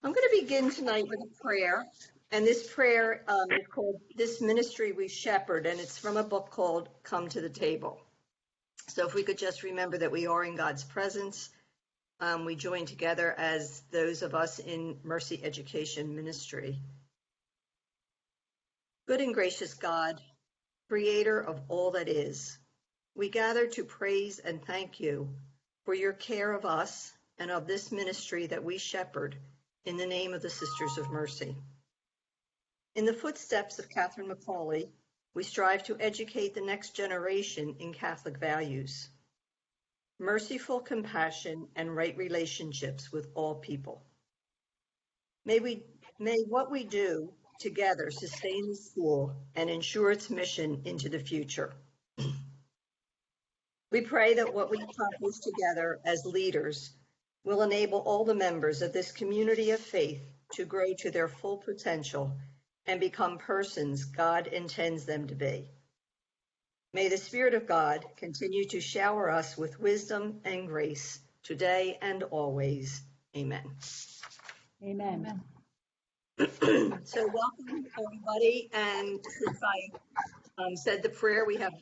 I'm going to begin tonight with a prayer, and this prayer is called This Ministry We Shepherd, and it's from a book called Come to the Table. So if we could just remember that we are in God's presence, we join together as those of us in Mercy Education Ministry. Good and gracious God, creator of all that is, we gather to praise and thank you for your care of us and of this ministry that we shepherd in the name of the Sisters of Mercy. In the footsteps of Catherine McCauley, we strive to educate the next generation in Catholic values, merciful compassion, and right relationships with all people. May what we do together sustain the school and ensure its mission into the future. We pray that what we accomplish together as leaders will enable all the members of this community of faith to grow to their full potential and become persons God intends them to be. May the Spirit of God continue to shower us with wisdom and grace today and always. Amen. Amen. So welcome, everybody. And since I said the prayer, we have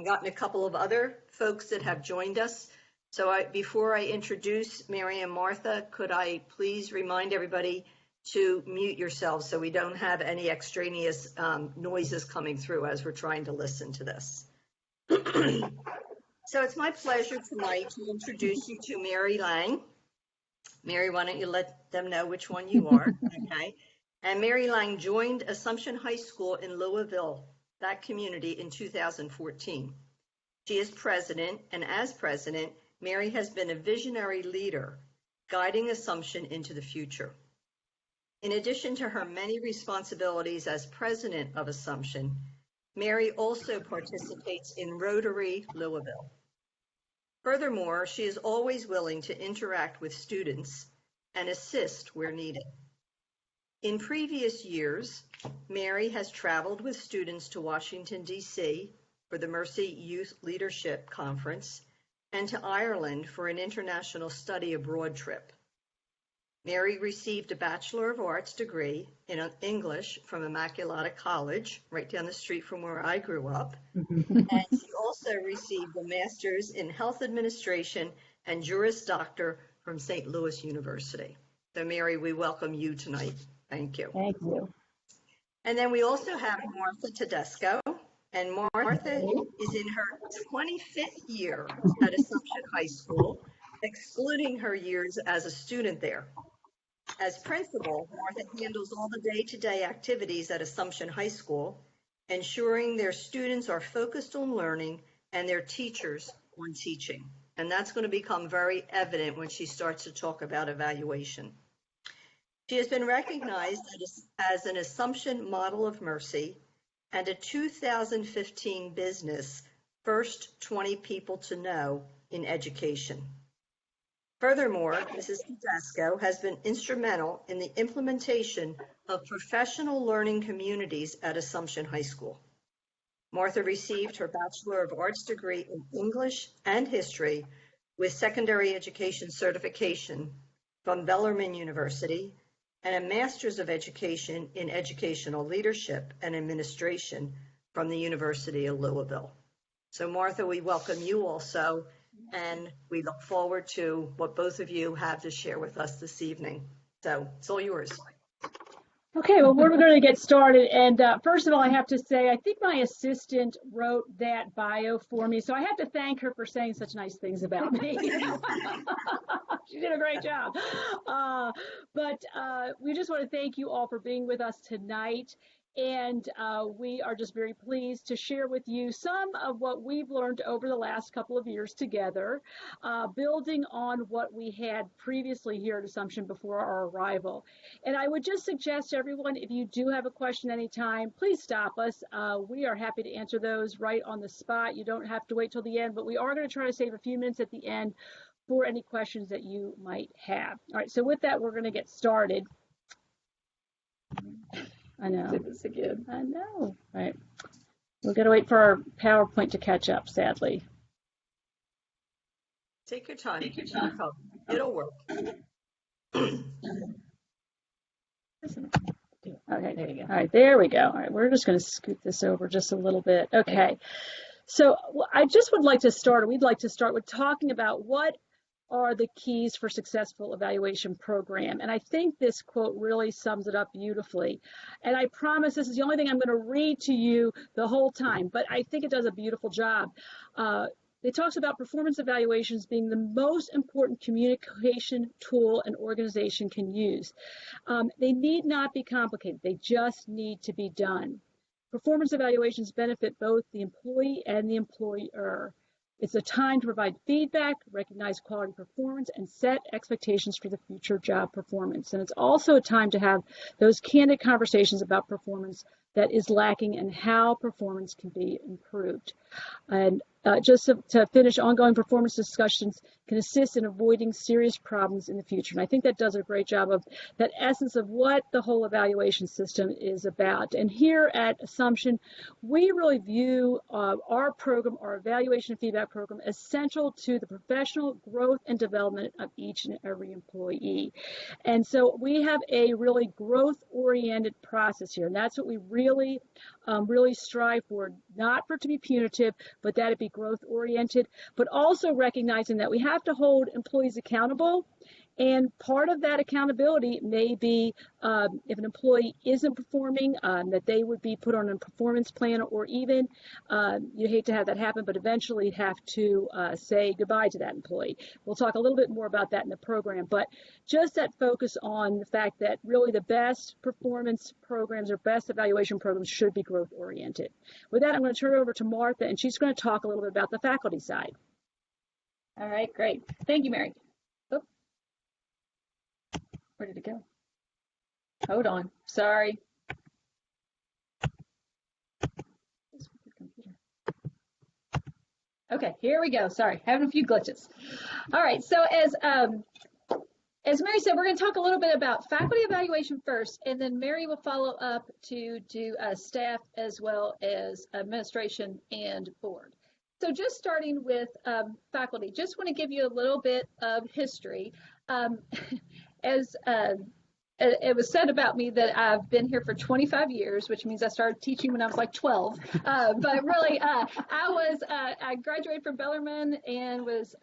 gotten a couple of other folks that have joined us. So before I introduce Mary and Martha, could I please remind everybody to mute yourselves so we don't have any extraneous noises coming through as we're trying to listen to this. So it's my pleasure tonight to introduce you to Mary Lang. Mary, why don't you let them know which one you are, okay? And Mary Lang joined Assumption High School in Louisville, that community, in 2014. She is president, and as president, Mary has been a visionary leader, guiding Assumption into the future. In addition to her many responsibilities as president of Assumption, Mary also participates in Rotary Louisville. Furthermore, she is always willing to interact with students and assist where needed. In previous years, Mary has traveled with students to Washington, D.C. for the Mercy Youth Leadership Conference and to Ireland for an international study abroad trip. Mary received a Bachelor of Arts degree in English from Immaculata College, right down the street from where I grew up. And she also received a Master's in Health Administration and Juris Doctor from St. Louis University. So Mary, we welcome you tonight. Thank you. Thank you. And then we also have Martha Tedesco. And Martha is in her 25th year at Assumption High School, excluding her years as a student there. As principal, Martha handles all the day-to-day activities at Assumption High School, ensuring their students are focused on learning and their teachers on teaching. And that's going to become very evident when she starts to talk about evaluation. She has been recognized as an Assumption Model of Mercy and a 2015 business First 20 People to Know in Education. Furthermore, Mrs. Tedesco has been instrumental in the implementation of professional learning communities at Assumption High School. Martha received her Bachelor of Arts degree in English and History with secondary education certification from Bellarmine University and a Master's of Education in Educational Leadership and Administration from the University of Louisville. So Martha, we welcome you also, and we look forward to what both of you have to share with us this evening. So it's all yours. Okay, well, we're going to get started. And first of all, I have to say, I think my assistant wrote that bio for me. So I have to thank her for saying such nice things about me. She did a great job. But we just want to thank you all for being with us tonight. And we are just very pleased to share with you some of what we've learned over the last couple of years together, building on what we had previously here at Assumption before our arrival. And I would just suggest to everyone, if you do have a question anytime, please stop us. We are happy to answer those right on the spot. You don't have to wait till the end, but we are going to try to save a few minutes at the end for any questions that you might have. All right, so with that, we're going to get started. I know. Did this again. I know. All right. We're going to wait for our PowerPoint to catch up, sadly. Take your time. Take your time. It'll work. Okay, there you go. All right, there we go. All right, we're just going to scoot this over just a little bit. Okay, so I just would like to start, we'd like to start with talking about what are the keys for successful evaluation program. And I think this quote really sums it up beautifully. And I promise this is the only thing I'm going to read to you the whole time, but I think it does a beautiful job. It talks about performance evaluations being the most important communication tool an organization can use. They need not be complicated. They just need to be done. Performance evaluations benefit both the employee and the employer. It's a time to provide feedback, recognize quality performance, and set expectations for the future job performance. And it's also a time to have those candid conversations about performance that is lacking and how performance can be improved. And just to finish, ongoing performance discussions can assist in avoiding serious problems in the future. And I think that does a great job of that essence of what the whole evaluation system is about. And here at Assumption, we really view our program, our evaluation and feedback program, as central to the professional growth and development of each and every employee. And so we have a really growth-oriented process here. And that's what we really strive for, not for it to be punitive, but that it be growth-oriented, but also recognizing that we have to hold employees accountable. And part of that accountability may be if an employee isn't performing, that they would be put on a performance plan, or even, you hate to have that happen, but eventually have to say goodbye to that employee. We'll talk a little bit more about that in the program, but just that focus on the fact that really the best performance programs or best evaluation programs should be growth oriented. With that, I'm going to turn it over to Martha, and she's going to talk a little bit about the faculty side. All right, great. Thank you, Mary. Where did it go? Hold on. Sorry. Okay, here we go. Sorry, having a few glitches. All right, so as Mary said, we're going to talk a little bit about faculty evaluation first, and then Mary will follow up to do staff as well as administration and board. So just starting with faculty, just want to give you a little bit of history. As it was said about me that I've been here for 25 years, which means I started teaching when I was like 12. But really, I graduated from Bellarmine and was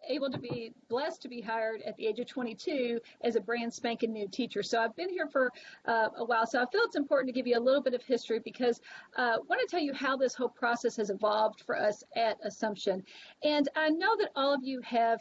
able to be blessed to be hired at the age of 22 as a brand spanking new teacher. So I've been here for a while. So I feel it's important to give you a little bit of history because I want to tell you how this whole process has evolved for us at Assumption. And I know that all of you have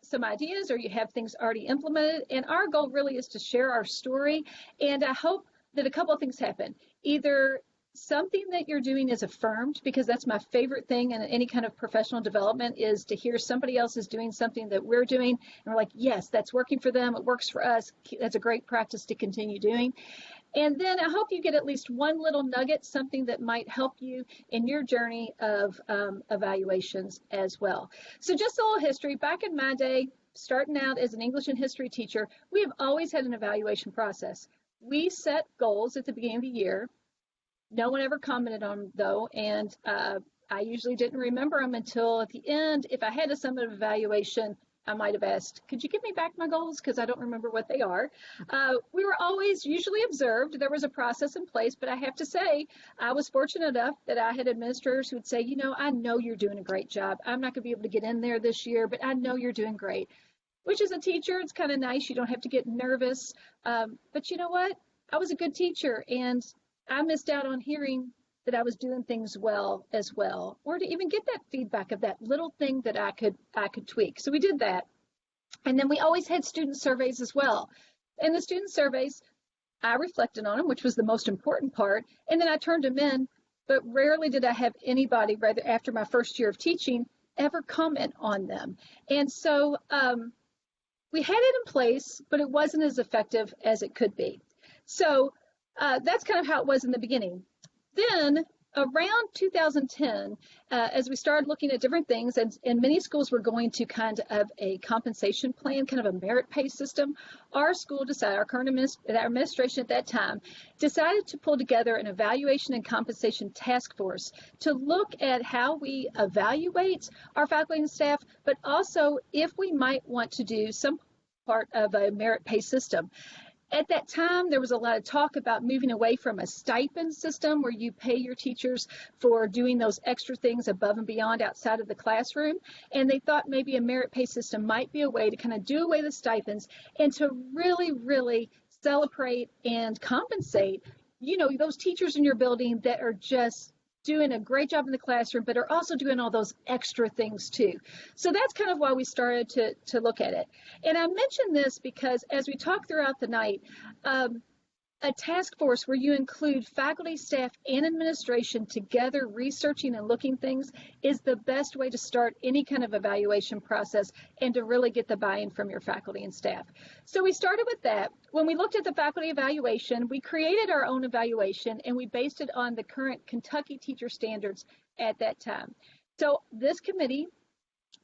some ideas or you have things already implemented, and our goal really is to share our story. And I hope that a couple of things happen. Either something that you're doing is affirmed, because that's my favorite thing in any kind of professional development, is to hear somebody else is doing something that we're doing and we're like, yes, that's working for them, it works for us, that's a great practice to continue doing. And then I hope you get at least one little nugget, something that might help you in your journey of evaluations as well. So just a little history. Back in my day, starting out as an English and history teacher, we have always had an evaluation process. We set goals at the beginning of the year. No one ever commented on them, though, and I usually didn't remember them until at the end. If I had a summative evaluation, I might have asked, could you give me back my goals? Because I don't remember what they are. We were always usually observed. There was a process in place, but I have to say, I was fortunate enough that I had administrators who would say, you know, I know you're doing a great job. I'm not going to be able to get in there this year, but I know you're doing great. Which as a teacher, it's kind of nice. You don't have to get nervous. But you know what? I was a good teacher, and I missed out on hearing that I was doing things well as well, or to even get that feedback of that little thing that I could tweak. So we did that. And then we always had student surveys as well. And the student surveys, I reflected on them, which was the most important part. And then I turned them in, but rarely did I have anybody, rather after my first year of teaching, ever comment on them. And so we had it in place, but it wasn't as effective as it could be. So that's kind of how it was in the beginning. Then around 2010, as we started looking at different things, and many schools were going to kind of a compensation plan, kind of a merit pay system, our school decided, our current administration at that time, decided to pull together an evaluation and compensation task force to look at how we evaluate our faculty and staff, but also if we might want to do some part of a merit pay system. At that time, there was a lot of talk about moving away from a stipend system where you pay your teachers for doing those extra things above and beyond outside of the classroom. And they thought maybe a merit pay system might be a way to kind of do away with stipends and to really, really celebrate and compensate, you know, those teachers in your building that are just doing a great job in the classroom, but are also doing all those extra things too. So that's kind of why we started to look at it. And I mention this because as we talk throughout the night, a task force where you include faculty, staff, and administration together researching and looking things is the best way to start any kind of evaluation process and to really get the buy-in from your faculty and staff. So we started with that. When we looked at the faculty evaluation, we created our own evaluation and we based it on the current Kentucky teacher standards at that time. So this committee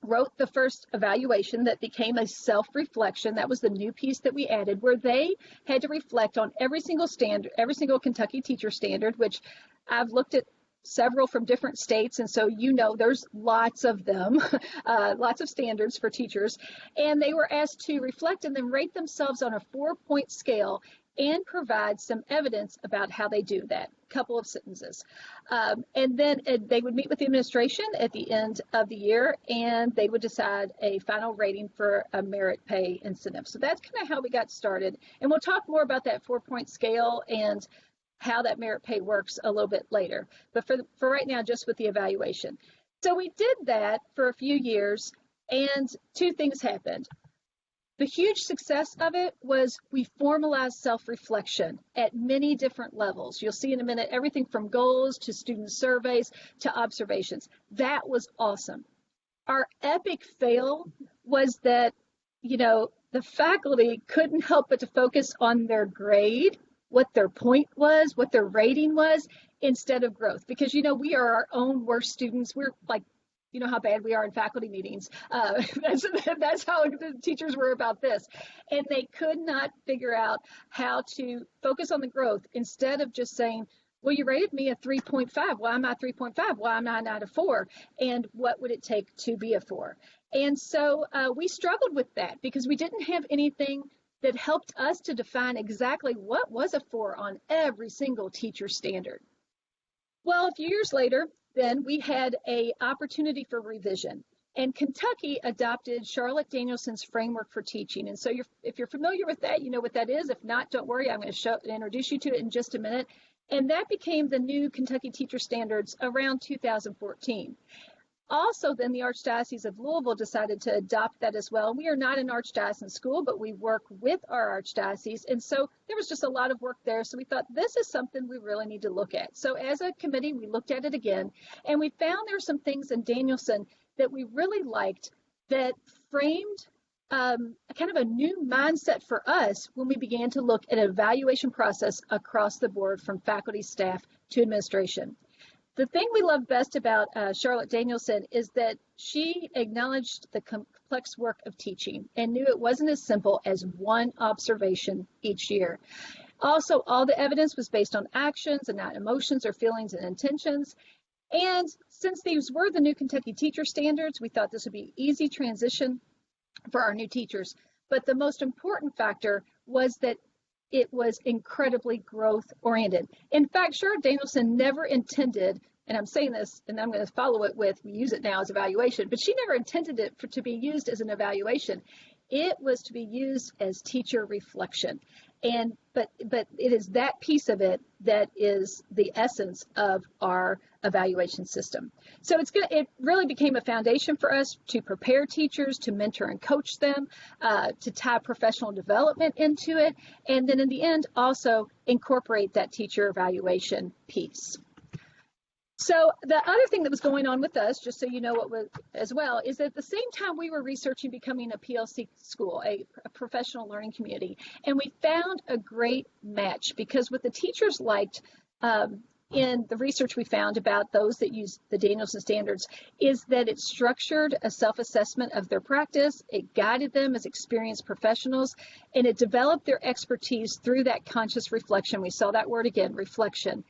wrote the first evaluation that became a self-reflection. That was the new piece that we added, where they had to reflect on every single standard, every single Kentucky teacher standard, which I've looked at several from different states, and so you know there's lots of them, lots of standards for teachers, and they were asked to reflect and then rate themselves on a 4-point scale and provide some evidence about how they do that, couple of sentences. And then they would meet with the administration at the end of the year, and they would decide a final rating for a merit pay incentive. So that's kind of how we got started. And we'll talk more about that 4-point scale and how that merit pay works a little bit later. But for right now, just with the evaluation. So we did that for a few years, and two things happened. The huge success of it was we formalized self-reflection at many different levels. You'll see in a minute everything from goals to student surveys to observations. That was awesome. Our epic fail was that, you know, the faculty couldn't help but to focus on their grade, what their point was, what their rating was, instead of growth. Because, you know, we are our own worst students. We're like, you know how bad we are in faculty meetings. That's how the teachers were about this. And they could not figure out how to focus on the growth instead of just saying, well, you rated me a 3.5. Why am I 3.5? Why am I not a 4? And what would it take to be a 4? And so we struggled with that because we didn't have anything that helped us to define exactly what was a 4 on every single teacher standard. Well, a few years later, then we had an opportunity for revision. And Kentucky adopted Charlotte Danielson's framework for teaching. And so if you're familiar with that, you know what that is. If not, don't worry, I'm going to introduce you to it in just a minute. And that became the new Kentucky teacher standards around 2014. Also, then the Archdiocese of Louisville decided to adopt that as well. We are not an archdiocesan school, but we work with our archdiocese. And so there was just a lot of work there. So we thought this is something we really need to look at. So as a committee, we looked at it again, and we found there were some things in Danielson that we really liked that framed kind of a new mindset for us when we began to look at an evaluation process across the board from faculty, staff to administration. The thing we love best about Charlotte Danielson is that she acknowledged the complex work of teaching and knew it wasn't as simple as one observation each year. Also, all the evidence was based on actions and not emotions or feelings and intentions. And since these were the new Kentucky teacher standards, we thought this would be an easy transition for our new teachers. But the most important factor was that it was incredibly growth oriented. In fact, Charlotte Danielson never intended, and I'm saying this and I'm going to follow it with, we use it now as evaluation, but she never intended it to be used as an evaluation. It was to be used as teacher reflection. But it is that piece of it that is the essence of our evaluation system. So it really became a foundation for us to prepare teachers, to mentor and coach them, to tie professional development into it, and then in the end also incorporate that teacher evaluation piece. So the other thing that was going on with us, just so you know what was as well, is that at the same time we were researching becoming a PLC school, a professional learning community, and we found a great match because what the teachers liked in the research we found about those that use the Danielson standards is that it structured a self-assessment of their practice, it guided them as experienced professionals, and it developed their expertise through that conscious reflection. We saw that word again, reflection.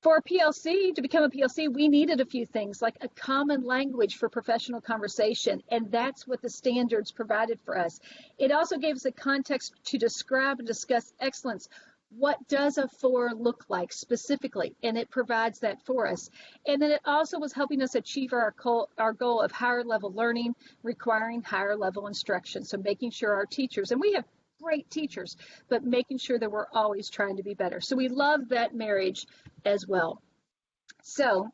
For a PLC, to become a PLC, we needed a few things like a common language for professional conversation, and that's what the standards provided for us. It also gave us a context to describe and discuss excellence. What does a 4 look like specifically? And it provides that for us. And then it also was helping us achieve our goal of higher level learning, requiring higher level instruction. So making sure our teachers, and we have great teachers, but making sure that we're always trying to be better. So we love that marriage as well. So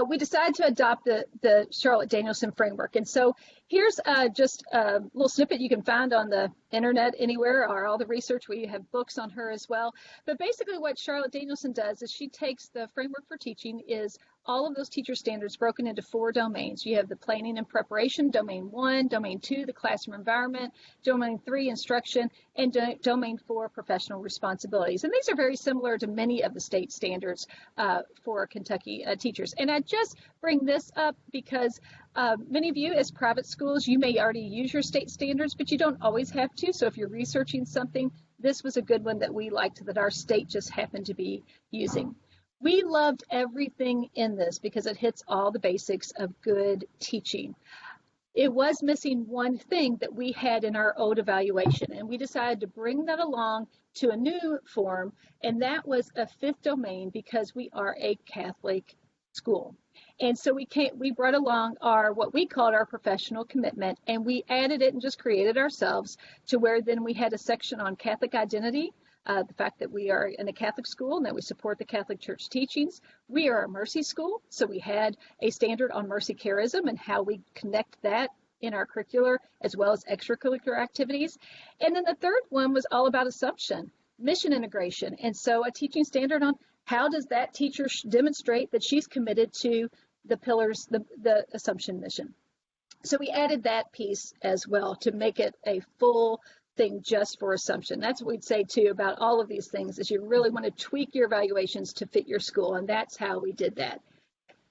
we decided to adopt the Charlotte Danielson framework. And so here's just a little snippet you can find on the internet anywhere, or all the research. We have books on her as well. But basically what Charlotte Danielson does is she takes the framework for teaching is all of those teacher standards broken into 4 domains. You have the planning and preparation, domain 1, domain 2, the classroom environment, domain 3, instruction, and domain 4, professional responsibilities. And these are very similar to many of the state standards for Kentucky teachers. And I just bring this up because many of you as private schools, you may already use your state standards, but you don't always have to. So if you're researching something, this was a good one that we liked that our state just happened to be using. We loved everything in this because it hits all the basics of good teaching. It was missing one thing that we had in our old evaluation, and we decided to bring that along to a new form, and that was a 5th domain because we are a Catholic school. And so we brought along what we called our professional commitment, and we added it and just created ourselves to where then we had a section on Catholic identity, the fact that we are in a Catholic school and that we support the Catholic Church teachings. We are a mercy school, so we had a standard on mercy charism and how we connect that in our curricular as well as extracurricular activities. And then the third one was all about assumption, mission integration. And so a teaching standard on how does that teacher demonstrate that she's committed to the pillars, the assumption mission. So we added that piece as well to make it a full thing just for assumption. That's what we'd say too about all of these things is you really want to tweak your evaluations to fit your school, and that's how we did that.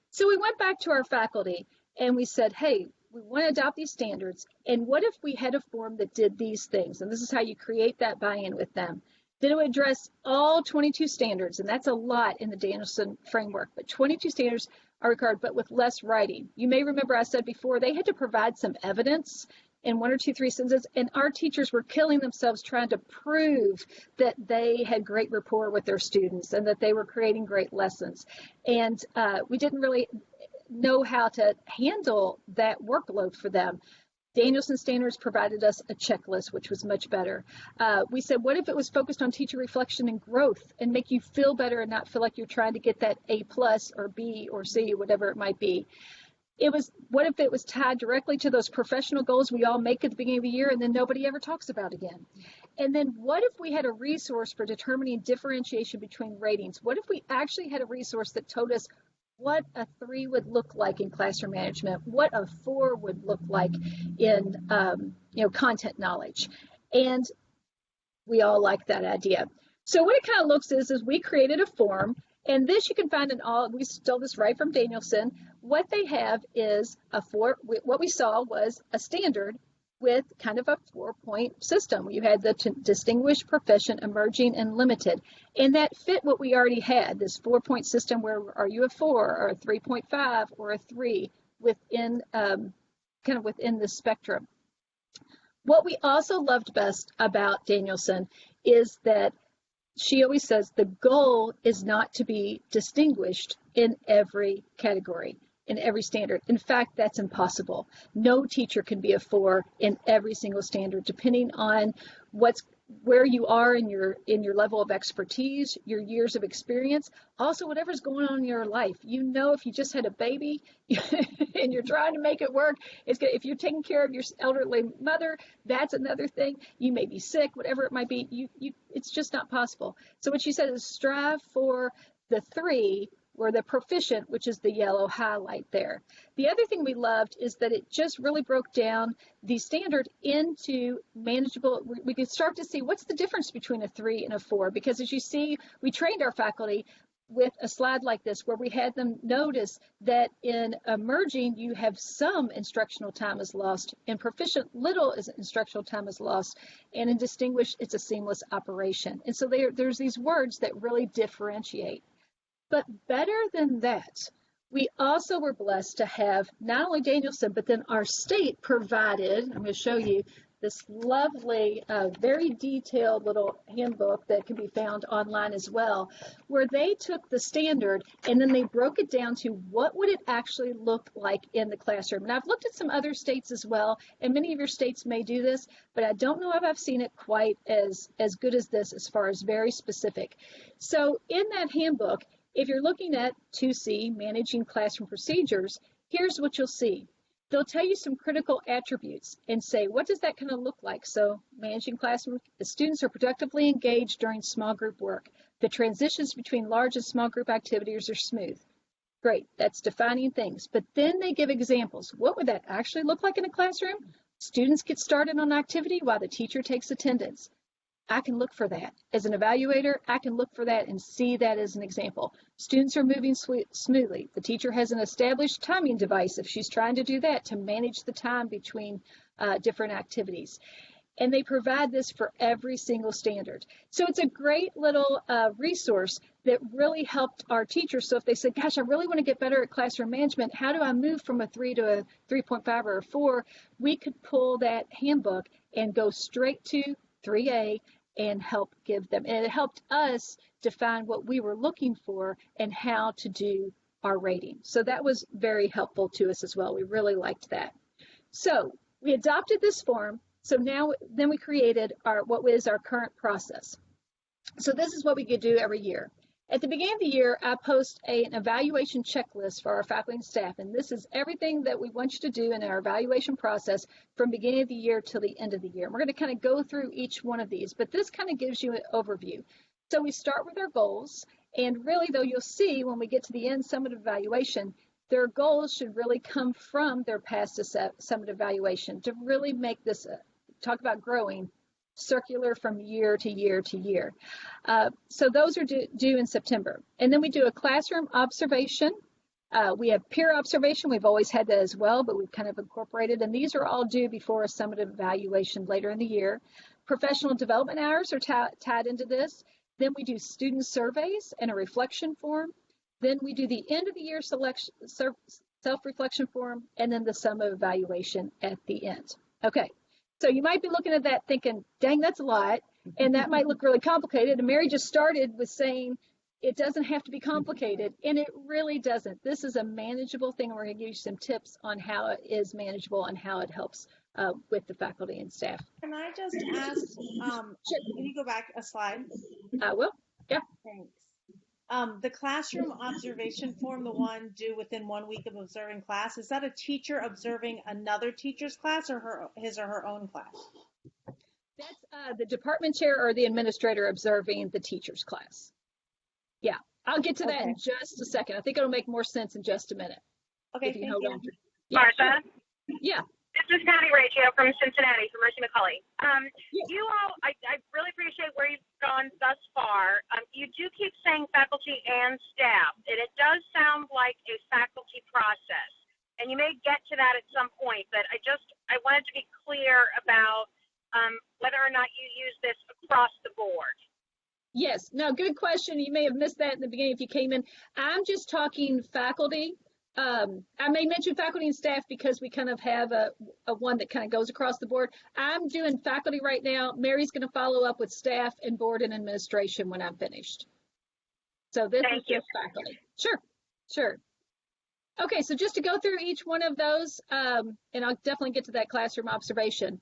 So we went back to our faculty and we said, hey, we want to adopt these standards, and what if we had a form that did these things? And this is how you create that buy-in with them. Then it would address all 22 standards, and that's a lot in the Danielson framework, but 22 standards are required, but with less writing. You may remember I said before, they had to provide some evidence in 1 or 2, 3 sentences, and our teachers were killing themselves trying to prove that they had great rapport with their students and that they were creating great lessons. And we didn't really know how to handle that workload for them. Danielson standards provided us a checklist, which was much better. We said, what if it was focused on teacher reflection and growth and make you feel better and not feel like you're trying to get that A+ or B or C, whatever it might be. What if it was tied directly to those professional goals we all make at the beginning of the year and then nobody ever talks about again? And then what if we had a resource for determining differentiation between ratings? What if we actually had a resource that told us what a 3 would look like in classroom management, what a 4 would look like in content knowledge? And we all like that idea. So what it kind of looks is we created a form, and this you can find in all, we stole this right from Danielson. What they have is what we saw was a standard with kind of a 4-point system. You had the distinguished, proficient, emerging, and limited. And that fit what we already had, this 4-point system where are you a 4 or a 3.5 or a 3 within kind of within the spectrum. What we also loved best about Danielson is that she always says the goal is not to be distinguished in every category, in every standard. In fact, that's impossible. No teacher can be a 4 in every single standard, depending on where you are in your level of expertise, your years of experience, also whatever's going on in your life. You know, if you just had a baby and you're trying to make it work, if you're taking care of your elderly mother, that's another thing. You may be sick, whatever it might be. It's just not possible. So what she said is strive for the 3 or the proficient, which is the yellow highlight there. The other thing we loved is that it just really broke down the standard into manageable. We could start to see what's the difference between a 3 and a 4, because as you see, we trained our faculty with a slide like this where we had them notice that in emerging, you have some instructional time is lost. In proficient, little instructional time is lost. And in distinguished, it's a seamless operation. And so there's these words that really differentiate. But better than that, we also were blessed to have not only Danielson, but then our state provided, I'm going to show you this lovely, very detailed little handbook that can be found online as well, where they took the standard and then they broke it down to what would it actually look like in the classroom. And I've looked at some other states as well, and many of your states may do this, but I don't know if I've seen it quite as good as this as far as very specific. So in that handbook, if you're looking at 2C, Managing Classroom Procedures, here's what you'll see. They'll tell you some critical attributes and say, what does that kind of look like? So managing classroom, the students are productively engaged during small group work. The transitions between large and small group activities are smooth. Great, that's defining things. But then they give examples. What would that actually look like in a classroom? Students get started on activity while the teacher takes attendance. I can look for that. As an evaluator, I can look for that and see that as an example. Students are moving smoothly. The teacher has an established timing device if she's trying to do that to manage the time between different activities. And they provide this for every single standard. So it's a great little resource that really helped our teachers. So if they said, gosh, I really want to get better at classroom management, how do I move from a 3 to a 3.5 or a 4? We could pull that handbook and go straight to 3A and help give them. And it helped us define what we were looking for and how to do our rating. So that was very helpful to us as well. We really liked that. So we adopted this form. So now, then we created what is our current process. So this is what we could do every year. At the beginning of the year, I post an evaluation checklist for our faculty and staff, and this is everything that we want you to do in our evaluation process from beginning of the year till the end of the year. And we're going to kind of go through each one of these, but this kind of gives you an overview. So we start with our goals, and really, though, you'll see when we get to the end summative evaluation, their goals should really come from their past summative evaluation to really make this, talk about growing, circular from year to year to year. So those are due in September. And then we do a classroom observation. We have peer observation. We've always had that as well, but we've kind of incorporated, and these are all due before a summative evaluation later in the year. Professional development hours are tied into this. Then we do student surveys and a reflection form. Then we do the end of the year self-reflection form, and then the sum of evaluation at the end. Okay. So you might be looking at that thinking, dang, that's a lot, and that might look really complicated. And Mary just started with saying it doesn't have to be complicated, and it really doesn't. This is a manageable thing. We're going to give you some tips on how it is manageable and how it helps with the faculty and staff. Can I just ask, can you go back a slide? I will, yeah. Thanks. The classroom observation form, the one due within 1 week of observing class, is that a teacher observing another teacher's class or his or her own class? That's the department chair or the administrator observing the teacher's class. Yeah, I'll get to that in just a second. I think it'll make more sense in just a minute. Okay, if you thank hold you. on. Yeah, Martha? sure. Yeah. This is Patty Rachio from Cincinnati, from Mercy McCulley. You all, I really appreciate where you've gone thus far. You do keep saying faculty and staff, and it does sound like a faculty process. And you may get to that at some point, but I wanted to be clear about whether or not you use this across the board. Yes, no, good question. You may have missed that in the beginning if you came in. I'm just talking faculty. I may mention faculty and staff because we kind of have a one that kind of goes across the board. I'm doing faculty right now. Mary's going to follow up with staff and board and administration when I'm finished. So this is just faculty. Sure. Okay, so just to go through each one of those, and I'll definitely get to that classroom observation.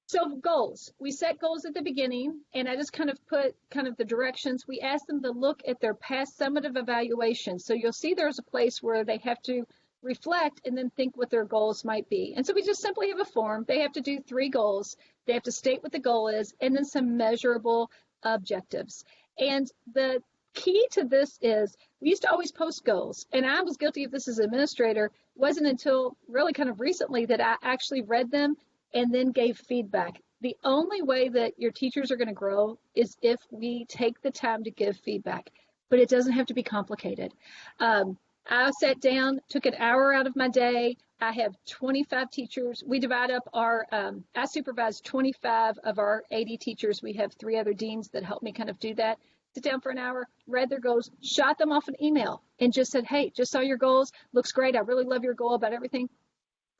So goals, we set goals at the beginning, and I just kind of put kind of the directions. We ask them to look at their past summative evaluation. So you'll see there's a place where they have to reflect and then think what their goals might be. And so we just simply have a form. They have to do 3 goals. They have to state what the goal is, and then some measurable objectives. And the key to this is we used to always post goals, and I was guilty of this as an administrator. It wasn't until really kind of recently that I actually read them and then gave feedback. The only way that your teachers are going to grow is if we take the time to give feedback, but it doesn't have to be complicated. I sat down, took an hour out of my day. I have 25 teachers. We divide up our, I supervise 25 of our 80 teachers. We have 3 other deans that help me kind of do that. sit down for an hour, read their goals, shot them off an email, and just said, hey, just saw your goals. Looks great. I really love your goal about everything.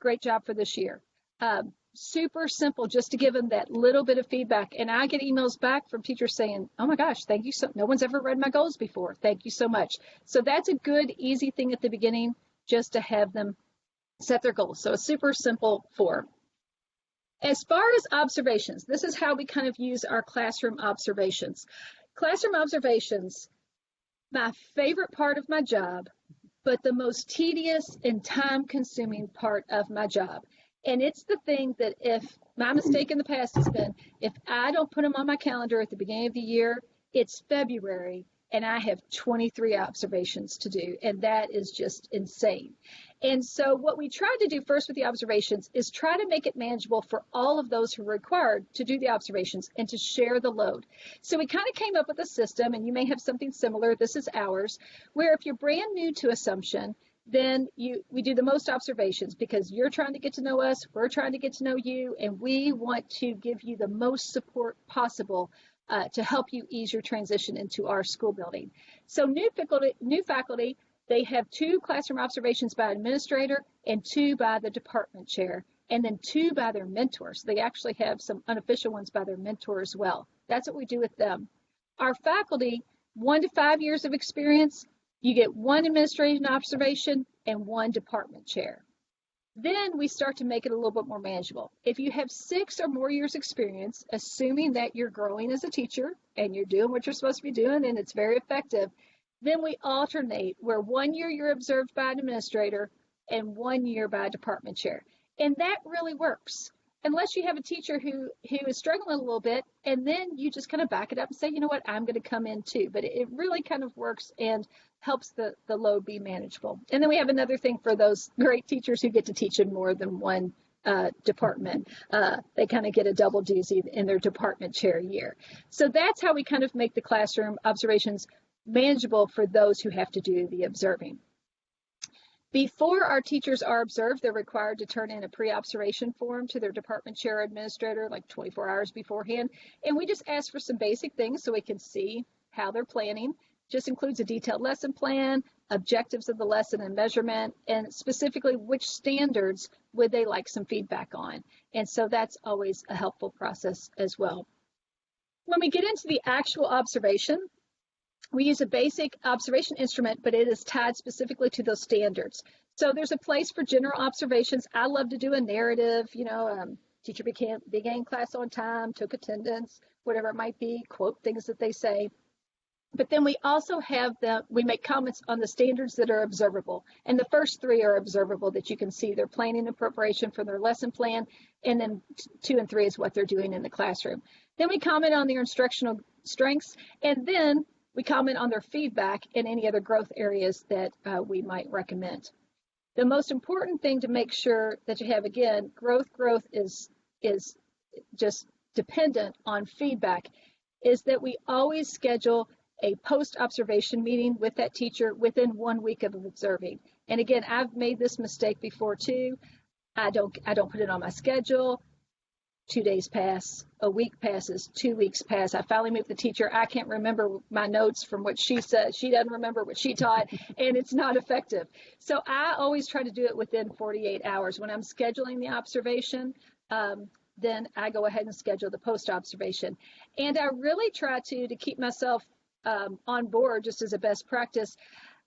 Great job for this year. Super simple, just to give them that little bit of feedback. And I get emails back from teachers saying, oh my gosh, thank you. No one's ever read my goals before. Thank you so much. So that's a good, easy thing at the beginning, just to have them set their goals. So a super simple form. As far as observations, this is how we kind of use our classroom observations. Classroom observations, my favorite part of my job, but the most tedious and time-consuming part of my job. And it's the thing that, if my mistake in the past has been, if I don't put them on my calendar at the beginning of the year, it's February and I have 23 observations to do, and that is just insane. And so what we tried to do first with the observations is try to make it manageable for all of those who are required to do the observations and to share the load. So we kind of came up with a system, and you may have something similar, this is ours, where if you're brand new to Assumption, then we do the most observations because you're trying to get to know us, we're trying to get to know you, and we want to give you the most support possible to help you ease your transition into our school building. So new faculty, they have 2 classroom observations by administrator and 2 by the department chair, and then 2 by their mentors. They actually have some unofficial ones by their mentor as well. That's what we do with them. Our faculty, 1 to 5 years of experience, you get 1 administrative observation and 1 department chair. Then we start to make it a little bit more manageable. If you have 6 or more years experience, assuming that you're growing as a teacher and you're doing what you're supposed to be doing and it's very effective, then we alternate where 1 year you're observed by an administrator and 1 year by a department chair. And that really works. Unless you have a teacher who is struggling a little bit, and then you just kind of back it up and say, you know what, I'm going to come in too. But it really kind of works and helps the load be manageable. And then we have another thing for those great teachers who get to teach in more than one department. They kind of get a double doozy in their department chair year. So that's how we kind of make the classroom observations manageable for those who have to do the observing. Before our teachers are observed, they're required to turn in a pre-observation form to their department chair or administrator like 24 hours beforehand. And we just ask for some basic things so we can see how they're planning. Just includes a detailed lesson plan, objectives of the lesson and measurement, and specifically which standards would they like some feedback on. And so that's always a helpful process as well. When we get into the actual observation, we use a basic observation instrument, but it is tied specifically to those standards. So there's a place for general observations. I love to do a narrative, teacher began class on time, took attendance, whatever it might be, quote things that they say. But then we also we make comments on the standards that are observable. And the first 3 are observable that you can see. They're planning and preparation for their lesson plan. And then 2 and 3 is what they're doing in the classroom. Then we comment on their instructional strengths. And then we comment on their feedback and any other growth areas that we might recommend. The most important thing to make sure that you have, again, growth is just dependent on feedback, is that we always schedule a post-observation meeting with that teacher within 1 week of observing. And again, I've made this mistake before too. I don't put it on my schedule. 2 days pass, a week passes, 2 weeks pass. I finally meet the teacher. I can't remember my notes from what she said. She doesn't remember what she taught, and it's not effective. So I always try to do it within 48 hours. When I'm scheduling the observation, then I go ahead and schedule the post-observation. And I really try to keep myself on board just as a best practice.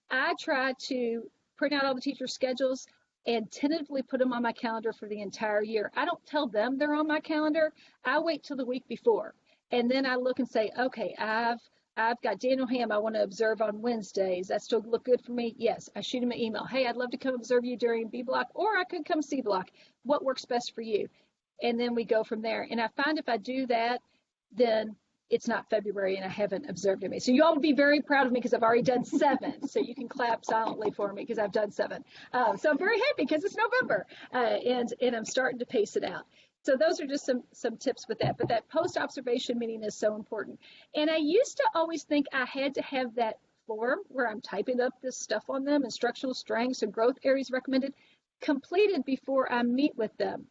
I try to print out all the teacher schedules and tentatively put them on my calendar for the entire year. I don't tell them they're on my calendar. I wait till the week before. And then I look and say, okay, I've got Daniel Ham I want to observe on Wednesdays. That still look good for me? Yes. I shoot him an email. Hey, I'd love to come observe you during B block, or I could come C block. What works best for you? And then we go from there. And I find if I do that, then it's not February and I haven't observed any. So you all would be very proud of me because I've already done 7. So you can clap silently for me because I've done 7. So I'm very happy because it's November and I'm starting to pace it out. So those are just some tips with that. But that post-observation meeting is so important. And I used to always think I had to have that form where I'm typing up this stuff on them, instructional strengths and growth areas recommended, completed before I meet with them.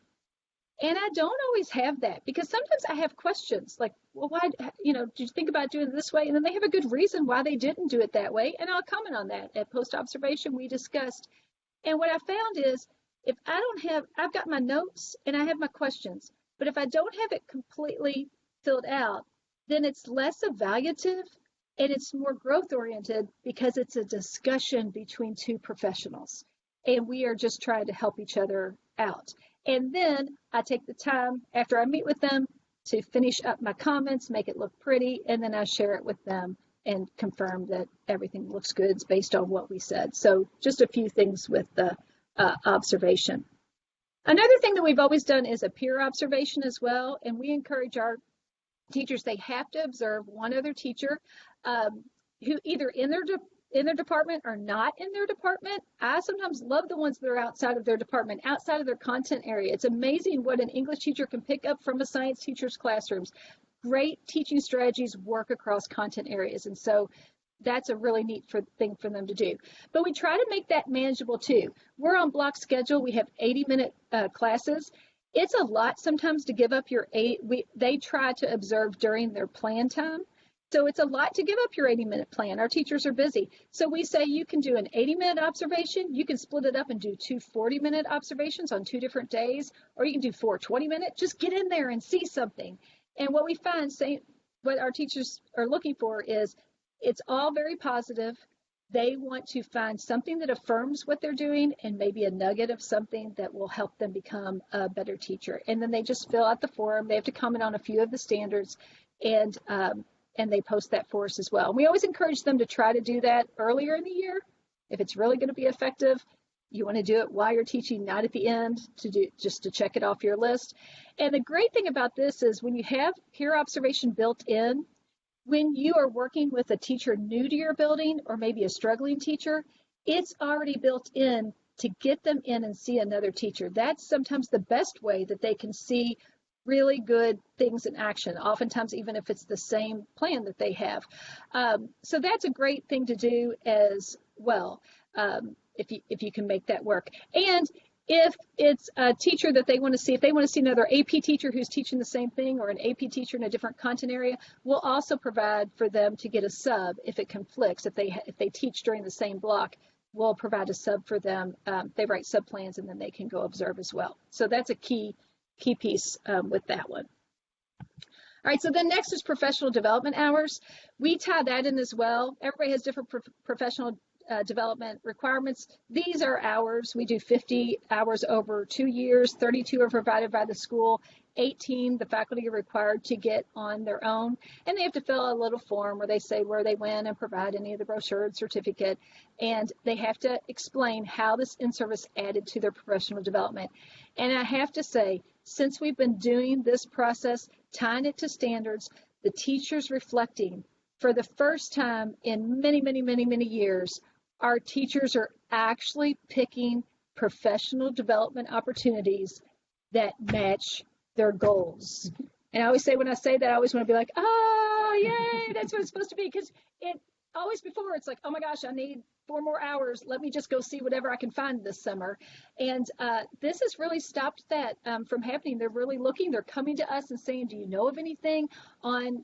And I don't always have that, because sometimes I have questions like, well, why, did you think about doing it this way? And then they have a good reason why they didn't do it that way. And I'll comment on that. At post-observation, we discussed. And what I found is, if I don't have, I've got my notes and I have my questions, but if I don't have it completely filled out, then it's less evaluative and it's more growth oriented, because it's a discussion between two professionals and we are just trying to help each other out. And then I take the time after I meet with them to finish up my comments, make it look pretty, and then I share it with them and confirm that everything looks good based on what we said. So just a few things with the observation. Another thing that we've always done is a peer observation as well, and we encourage our teachers, they have to observe one other teacher who either in their department or not in their department. I sometimes love the ones that are outside of their department, outside of their content area. It's amazing what an English teacher can pick up from a science teacher's classrooms. Great teaching strategies work across content areas. And so that's a really neat thing for them to do. But we try to make that manageable too. We're on block schedule. We have 80-minute classes. It's a lot sometimes to give up your they try to observe during their plan time. So it's a lot to give up your 80-minute plan. Our teachers are busy. So we say you can do an 80-minute observation. You can split it up and do 2 40-minute observations on 2 different days, or you can do 4 20-minute. Just get in there and see something. And what we find, what our teachers are looking for is, it's all very positive. They want to find something that affirms what they're doing and maybe a nugget of something that will help them become a better teacher. And then they just fill out the form. They have to comment on a few of the standards, and they post that for us as well. We always encourage them to try to do that earlier in the year. If it's really going to be effective, you want to do it while you're teaching, not at the end, just to check it off your list. And the great thing about this is, when you have peer observation built in, when you are working with a teacher new to your building, or maybe a struggling teacher, it's already built in to get them in and see another teacher. That's sometimes the best way that they can see really good things in action, oftentimes even if it's the same plan that they have. So that's a great thing to do as well, if you can make that work. And if it's a teacher that they want to see, if they want to see another AP teacher who's teaching the same thing, or an AP teacher in a different content area, we'll also provide for them to get a sub if it conflicts. If they teach during the same block, we'll provide a sub for them. They write sub plans, and then they can go observe as well. So that's a key piece with that one. All right, so then next is professional development hours. We tie that in as well. Everybody has different professional development requirements. These are hours. We do 50 hours over 2 years, 32 are provided by the school, 18 the faculty are required to get on their own, and they have to fill out a little form where they say where they went and provide any of the brochure and certificate, and they have to explain how this in-service added to their professional development. And I have to say, since we've been doing this process, tying it to standards, the teachers reflecting, for the first time in many, many, many, many years, our teachers are actually picking professional development opportunities that match their goals. And I always say, when I say that, I always want to be like, oh, yay, that's what it's supposed to be. Because it always before, it's like, oh my gosh, I need 4 more hours. Let me just go see whatever I can find this summer. And this has really stopped that from happening. They're really looking, they're coming to us and saying, do you know of anything on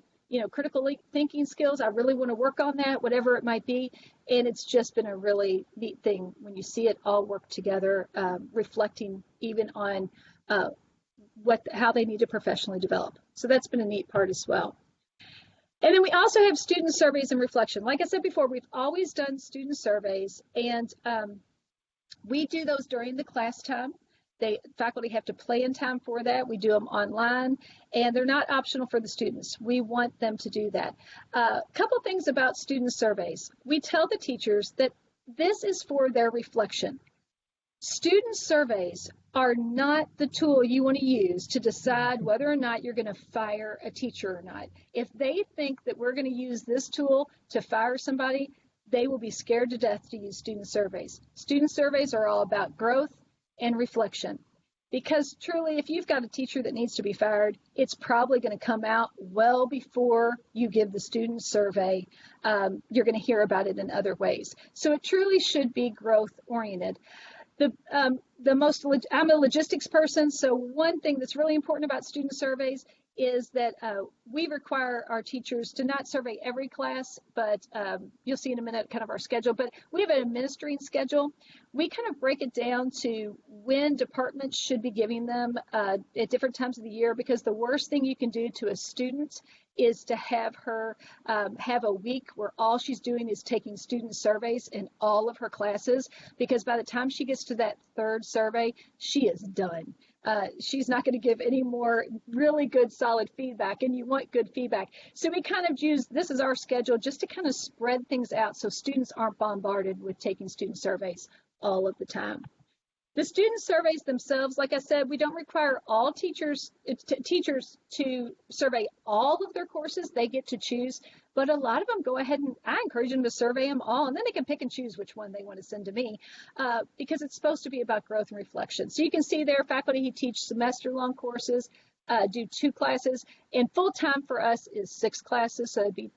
critical thinking skills? I really want to work on that, whatever it might be. And it's just been a really neat thing when you see it all work together, reflecting even on how they need to professionally develop. So that's been a neat part as well. And then we also have student surveys and reflection. Like I said before, we've always done student surveys, and we do those during the class time. Faculty have to plan time for that. We do them online, and they're not optional for the students. We want them to do that. A couple things about student surveys. We tell the teachers that this is for their reflection. Student surveys are not the tool you want to use to decide whether or not you're going to fire a teacher or not. If they think that we're going to use this tool to fire somebody, they will be scared to death to use student surveys. Student surveys are all about growth and reflection, because truly, if you've got a teacher that needs to be fired, it's probably going to come out well before you give the student survey. You're going to hear about it in other ways. So it truly should be growth oriented. I'm a logistics person, so one thing that's really important about student surveys is that we require our teachers to not survey every class, but you'll see in a minute kind of our schedule, but we have an administering schedule. We kind of break it down to when departments should be giving them at different times of the year, because the worst thing you can do to a student is to have her have a week where all she's doing is taking student surveys in all of her classes, because by the time she gets to that third survey, she is done. She's not going to give any more really good solid feedback, and you want good feedback. So we kind of use, this is our schedule just to kind of spread things out so students aren't bombarded with taking student surveys all of the time. The student surveys themselves, like I said, we don't require all teachers to survey all of their courses. They get to choose, but a lot of them go ahead, and I encourage them to survey them all, and then they can pick and choose which one they want to send to me, because it's supposed to be about growth and reflection. So you can see there, faculty who teach semester-long courses do 2 classes, and full-time for us is 6 classes, so it'd be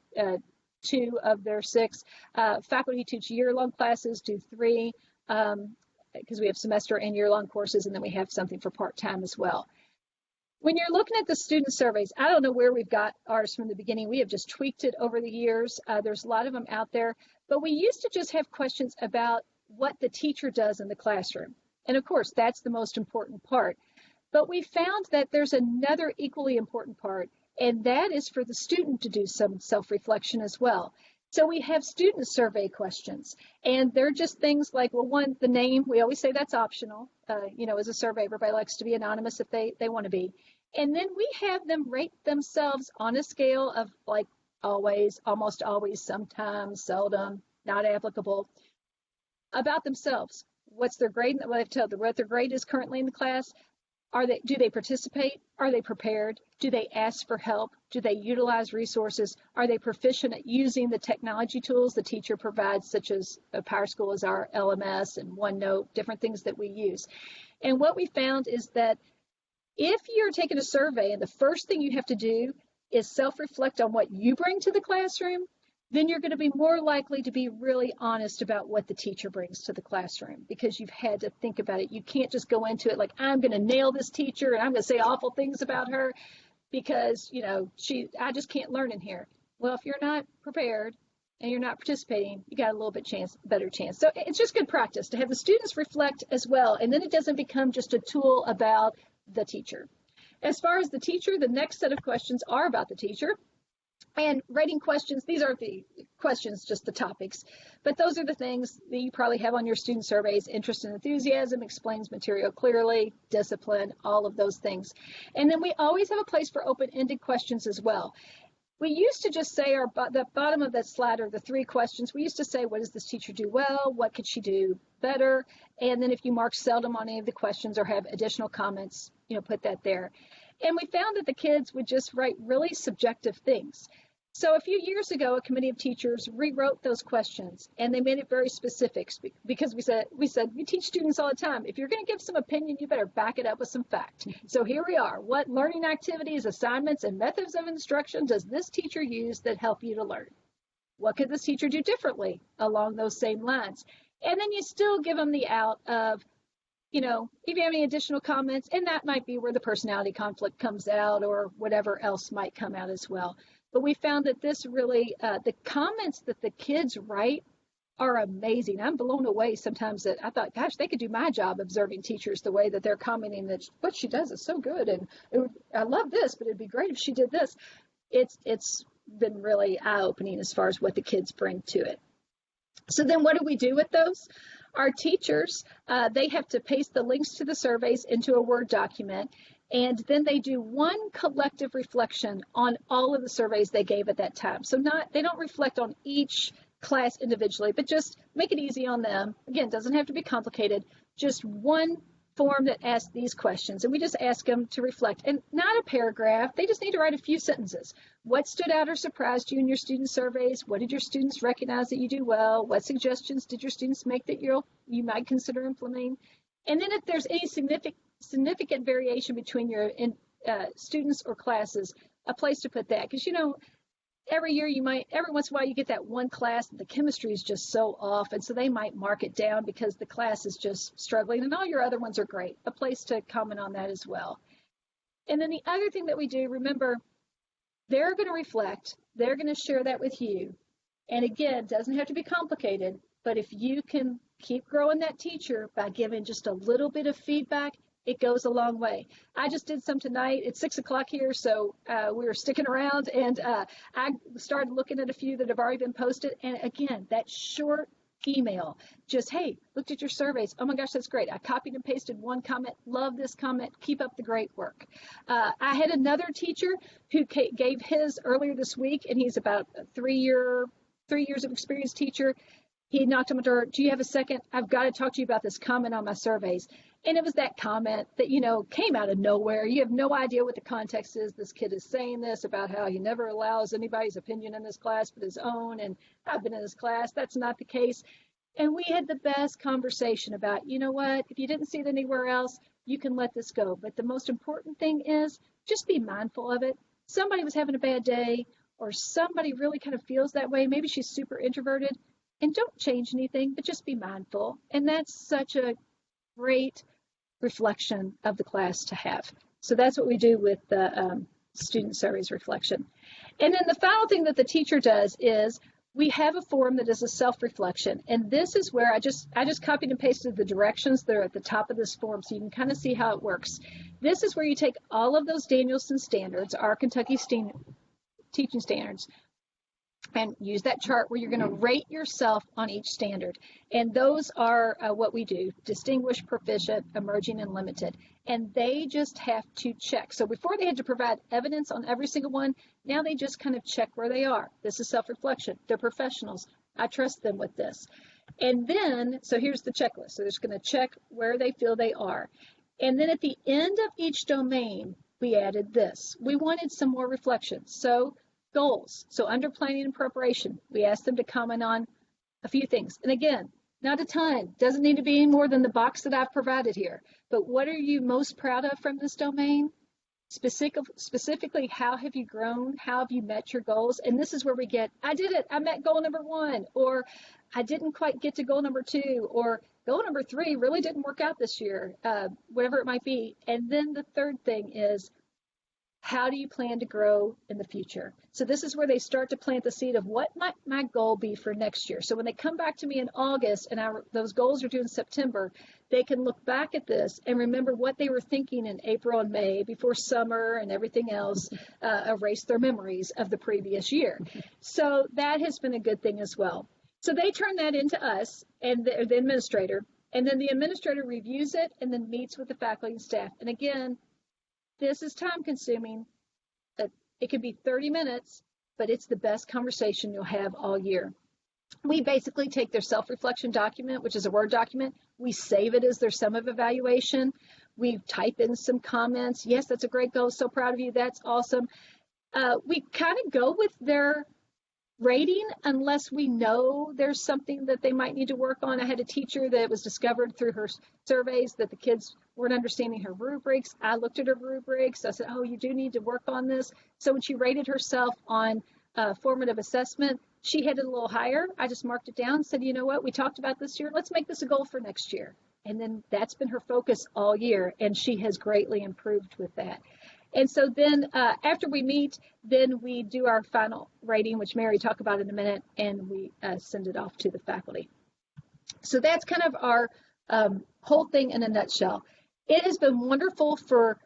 2 of their 6. Faculty who teach year-long classes do 3. Because we have semester and year-long courses, and then we have something for part-time as well. When you're looking at the student surveys, I don't know where we've got ours from the beginning. We have just tweaked it over the years. There's a lot of them out there, but we used to just have questions about what the teacher does in the classroom. And of course, that's the most important part. But we found that there's another equally important part, and that is for the student to do some self-reflection as well. So we have student survey questions, and they're just things like, well, one, the name, we always say that's optional. As a survey, everybody likes to be anonymous if they want to be. And then we have them rate themselves on a scale of like always, almost always, sometimes, seldom, not applicable, about themselves. What's their grade? Well, they've told what their grade is currently in the class. Do they participate? Are they prepared? Do they ask for help? Do they utilize resources? Are they proficient at using the technology tools the teacher provides, such as PowerSchool is our LMS and OneNote, different things that we use. And what we found is that if you're taking a survey and the first thing you have to do is self-reflect on what you bring to the classroom, then you're going to be more likely to be really honest about what the teacher brings to the classroom, because you've had to think about it. You can't just go into it like, I'm going to nail this teacher and I'm going to say awful things about her because, I just can't learn in here. Well, if you're not prepared and you're not participating, you got a little bit better chance. So it's just good practice to have the students reflect as well, and then it doesn't become just a tool about the teacher. As far as the teacher, the next set of questions are about the teacher. And rating questions, these aren't the questions, just the topics, but those are the things that you probably have on your student surveys: interest and enthusiasm, explains material clearly, discipline, all of those things. And then we always have a place for open-ended questions as well. We used to just say the bottom of that slide are the 3 questions. We used to say, what does this teacher do well? What could she do better? And then if you mark seldom on any of the questions or have additional comments, put that there. And we found that the kids would just write really subjective things. So a few years ago, a committee of teachers rewrote those questions, and they made it very specific, because we said we teach students all the time, if you're going to give some opinion, you better back it up with some fact. So here we are. What learning activities, assignments, and methods of instruction does this teacher use that help you to learn? What could this teacher do differently along those same lines? And then you still give them the out of, if you have any additional comments, and that might be where the personality conflict comes out or whatever else might come out as well. But we found that this really, the comments that the kids write are amazing. I'm blown away sometimes that I thought, gosh, they could do my job observing teachers the way that they're commenting that what she does is so good. And I love this, but it'd be great if she did this. It's been really eye-opening as far as what the kids bring to it. So then what do we do with those? Our teachers, they have to paste the links to the surveys into a Word document, and then they do one collective reflection on all of the surveys they gave at that time. So they don't reflect on each class individually, but just make it easy on them. Again, it doesn't have to be complicated, just one form that asks these questions, and we just ask them to reflect, and not a paragraph. They just need to write a few sentences. What stood out or surprised you in your student surveys? What did your students recognize that you do well? What suggestions did your students make that you might consider implementing? And then if there's any significant variation between your students or classes, a place to put that, because every year every once in a while you get that one class that the chemistry is just so off, and so they might mark it down because the class is just struggling, and all your other ones are great. A place to comment on that as well. And then the other thing that we do, remember, they're going to reflect, they're going to share that with you. And again, it doesn't have to be complicated, but if you can keep growing that teacher by giving just a little bit of feedback, it goes a long way. I just did some tonight. It's 6 o'clock here, so we were sticking around, and I started looking at a few that have already been posted. And again, that short email, just, hey, looked at your surveys. Oh my gosh, that's great. I copied and pasted one comment. Love this comment. Keep up the great work. I had another teacher who gave his earlier this week, and he's about a 3 years of experience teacher. He knocked on my door. Do you have a second? I've got to talk to you about this comment on my surveys. And it was that comment that, came out of nowhere. You have no idea what the context is. This kid is saying this about how he never allows anybody's opinion in this class but his own. And I've been in this class. That's not the case. And we had the best conversation about, you know what, if you didn't see it anywhere else, you can let this go. But the most important thing is just be mindful of it. Somebody was having a bad day, or somebody really kind of feels that way. Maybe she's super introverted. And don't change anything, but just be mindful. And that's such a great reflection of the class to have. So that's what we do with the student surveys reflection. And then the final thing that the teacher does is we have a form that is a self-reflection. And this is where I just copied and pasted the directions that are at the top of this form so you can kind of see how it works. This is where you take all of those Danielson standards, our Kentucky teaching standards, and use that chart where you're going to rate yourself on each standard. And those are what we do: distinguished, proficient, emerging, and limited. And they just have to check. So before they had to provide evidence on every single one, now they just kind of check where they are. This is self-reflection. They're professionals. I trust them with this. And then, so here's the checklist. So they're just going to check where they feel they are. And then at the end of each domain, we added this. We wanted some more reflections. So goals. So under planning and preparation, we asked them to comment on a few things. And again, not a ton. Doesn't need to be any more than the box that I've provided here. But what are you most proud of from this domain? Specifically, how have you grown? How have you met your goals? And this is where we get, I did it. I met goal number 1, or I didn't quite get to goal number 2, or goal number 3 really didn't work out this year, whatever it might be. And then the third thing is, how do you plan to grow in the future? So this is where they start to plant the seed of what might my goal be for next year. So when they come back to me in August and those goals are due in September, they can look back at this and remember what they were thinking in April and May before summer and everything else erased their memories of the previous year. So that has been a good thing as well. So they turn that into us and the administrator, and then the administrator reviews it and then meets with the faculty and staff. And again, this is time consuming. It could be 30 minutes, but it's the best conversation you'll have all year. We basically take their self-reflection document, which is a Word document. We save it as their sum of evaluation. We type in some comments. Yes, that's a great goal. So proud of you. That's awesome. We kind of go with their rating unless we know there's something that they might need to work on. I had a teacher that was discovered through her surveys that the kids weren't understanding her rubrics. I looked at her rubrics. I said, oh, you do need to work on this. So when she rated herself on formative assessment, she had it a little higher. I just marked it down and said, you know what, we talked about this year. Let's make this a goal for next year. And then that's been her focus all year, and she has greatly improved with that. And so then after we meet, then we do our final rating, which Mary will talk about in a minute, and we send it off to the faculty. So that's kind of our whole thing in a nutshell. It has been wonderful for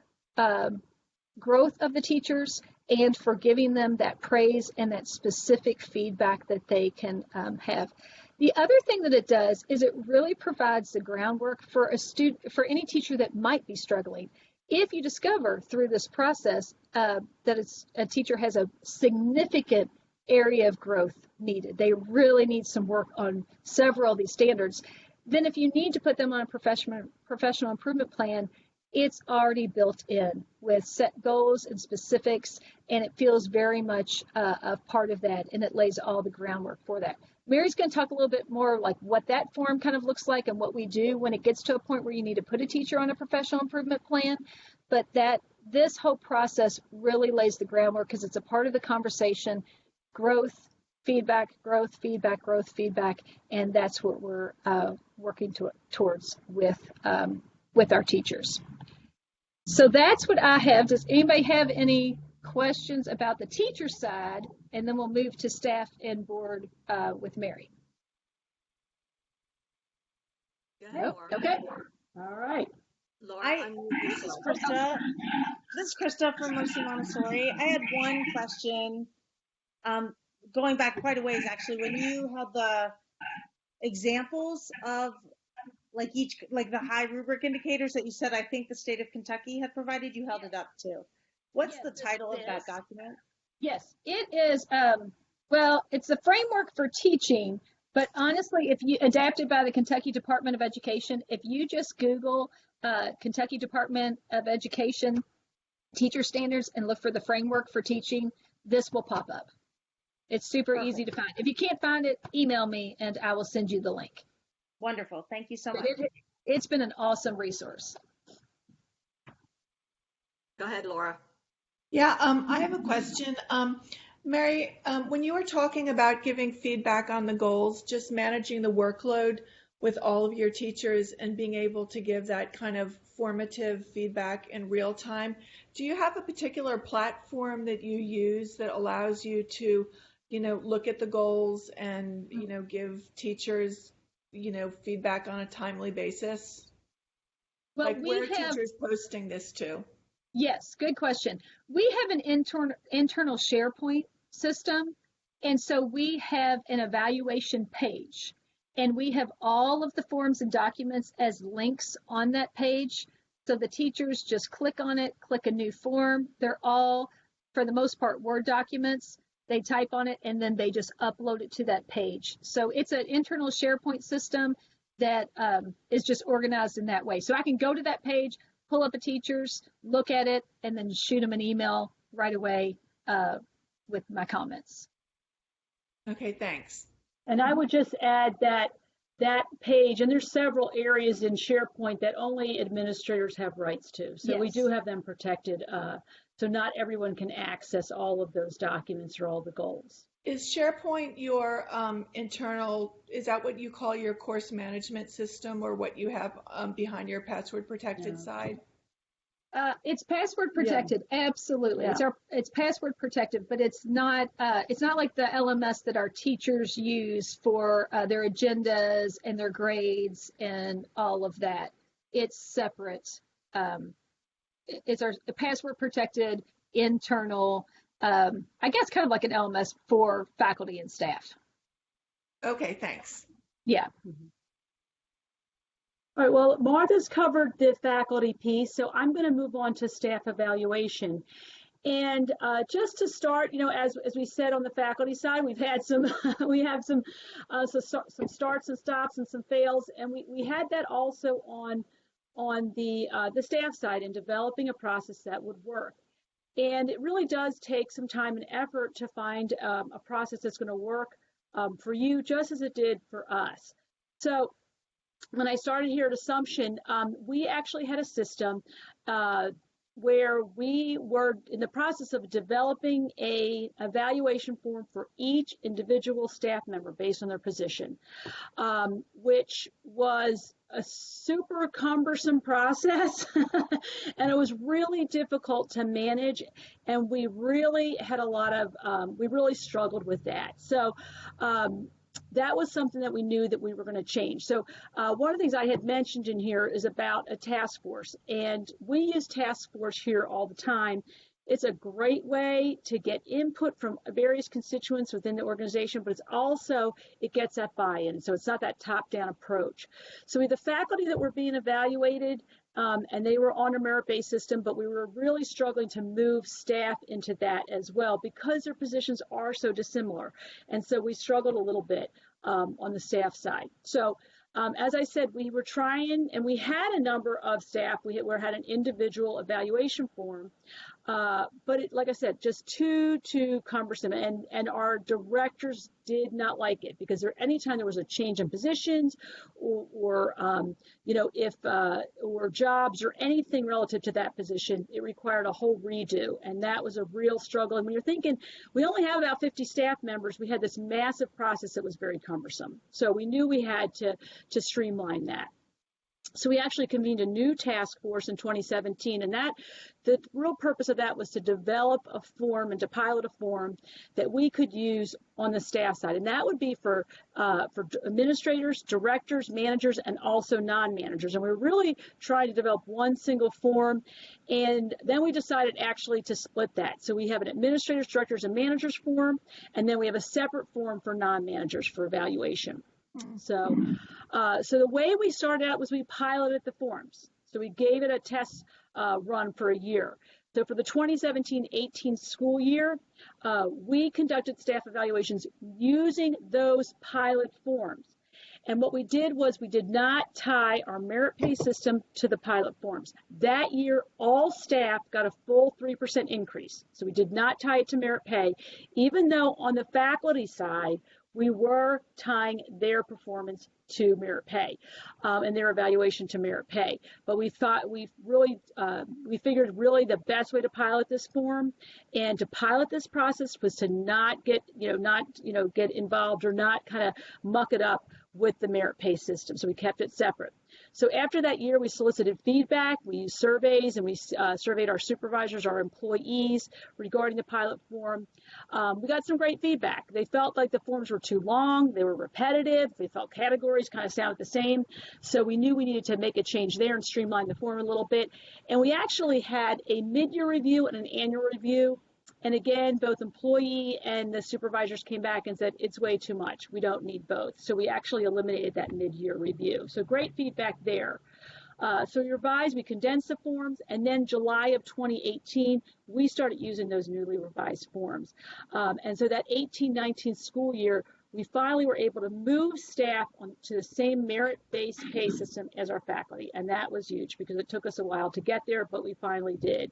growth of the teachers and for giving them that praise and that specific feedback that they can have. The other thing that it does is it really provides the groundwork for a student, for any teacher that might be struggling. If you discover through this process that a teacher has a significant area of growth needed, they really need some work on several of these standards, then if you need to put them on a professional improvement plan, it's already built in with set goals and specifics, and it feels very much a part of that, and it lays all the groundwork for that. Mary's going to talk a little bit more like what that form kind of looks like and what we do when it gets to a point where you need to put a teacher on a professional improvement plan. But this whole process really lays the groundwork because it's a part of the conversation. growth, feedback, growth, feedback, growth, feedback, and that's what we're working towards with our teachers. So that's what I have. Does anybody have any questions about the teacher side? And then we'll move to staff and board with Mary. Go ahead, Nope. Laura. Okay. All right. Laura, This is Krista. This is Krista from Mercy Montessori. I had one question, going back quite a ways actually. When you had the examples of like the high rubric indicators that you said, I think the state of Kentucky had provided, you held it up too. What's the title of that document? Yes, it is. Well, it's a framework for teaching, but honestly, if you adapted by the Kentucky Department of Education, if you just Google Kentucky Department of Education teacher standards and look for the framework for teaching, this will pop up. It's super easy to find. If you can't find it, email me and I will send you the link. Wonderful. Thank you so much. It's been an awesome resource. Go ahead, Laura. Yeah, I have a question. Mary, when you were talking about giving feedback on the goals, just managing the workload with all of your teachers and being able to give that kind of formative feedback in real time, do you have a particular platform that you use that allows you to, look at the goals and, give teachers, feedback on a timely basis? Well, like where are teachers posting this to? Yes, good question. We have an internal SharePoint system, and so we have an evaluation page, and we have all of the forms and documents as links on that page. So the teachers just click on it, click a new form. They're all, for the most part, Word documents. They type on it, and then they just upload it to that page. So it's an internal SharePoint system that is just organized in that way. So I can go to that page, pull up a teacher's, look at it, and then shoot them an email right away with my comments. Okay, thanks. And I would just add that page, and there's several areas in SharePoint that only administrators have rights to. So we do have them protected. So not everyone can access all of those documents or all the goals. Is SharePoint your internal, is that what you call your course management system, or what you have behind your password protected side? It's password protected, absolutely. Yeah. It's password protected, but it's not like the LMS that our teachers use for their agendas and their grades and all of that. It's separate. It's our password protected internal, I guess kind of like an LMS for faculty and staff. Okay, thanks. Yeah. All right, well, Martha's covered the faculty piece, so I'm going to move on to staff evaluation. And just to start, as we said on the faculty side, we've had some some starts and stops and some fails, and we had that also on the staff side in developing a process that would work. And it really does take some time and effort to find a process that's going to work for you, just as it did for us. So when I started here at Assumption, we actually had a system where we were in the process of developing a evaluation form for each individual staff member based on their position, which was a super cumbersome process and it was really difficult to manage, and we really had a lot of we really struggled with that. So that was something that we knew that we were going to change. So one of the things I had mentioned in here is about a task force, and we use task force here all the time. It's a great way to get input from various constituents within the organization, but it's also, it gets that buy-in. So it's not that top-down approach. So we had the faculty that were being evaluated, and they were on a merit-based system, but we were really struggling to move staff into that as well because their positions are so dissimilar. And so we struggled a little bit on the staff side. So as I said, we were trying, and we had a number of staff. We had an individual evaluation form, But like I said, just too cumbersome, and our directors did not like it because anytime there was a change in positions or if or jobs or anything relative to that position, it required a whole redo, and that was a real struggle. And when you're thinking we only have about 50 staff members, we had this massive process that was very cumbersome. So we knew we had to streamline that. So we actually convened a new task force in 2017, and the real purpose of that was to develop a form and to pilot a form that we could use on the staff side, and that would be for administrators, directors, managers, and also non-managers. And we were really trying to develop one single form, and then we decided actually to split that. So we have an administrators, directors, and managers form, and then we have a separate form for non-managers for evaluation. So the way we started out was we piloted the forms. So we gave it a test run for a year. So for the 2017-18 school year, we conducted staff evaluations using those pilot forms. And what we did was we did not tie our merit pay system to the pilot forms. That year, all staff got a full 3% increase. So we did not tie it to merit pay, even though on the faculty side, we were tying their performance to merit pay and their evaluation to merit pay. But we figured really the best way to pilot this form and to pilot this process was to not get involved or not kind of muck it up with the merit pay system. So we kept it separate. So after that year, we solicited feedback, we used surveys, and we surveyed our supervisors, our employees regarding the pilot form. We got some great feedback. They felt like the forms were too long, they were repetitive, they felt categories kind of sounded the same. So we knew we needed to make a change there and streamline the form a little bit. And we actually had a mid-year review and an annual review. And again, both employee and the supervisors came back and said, it's way too much. We don't need both. So we actually eliminated that mid-year review. So great feedback there. So we revised, we condensed the forms, and then July of 2018, we started using those newly revised forms. And so that 18-19 school year, we finally were able to move staff to the same merit-based pay system as our faculty. And that was huge because it took us a while to get there, but we finally did.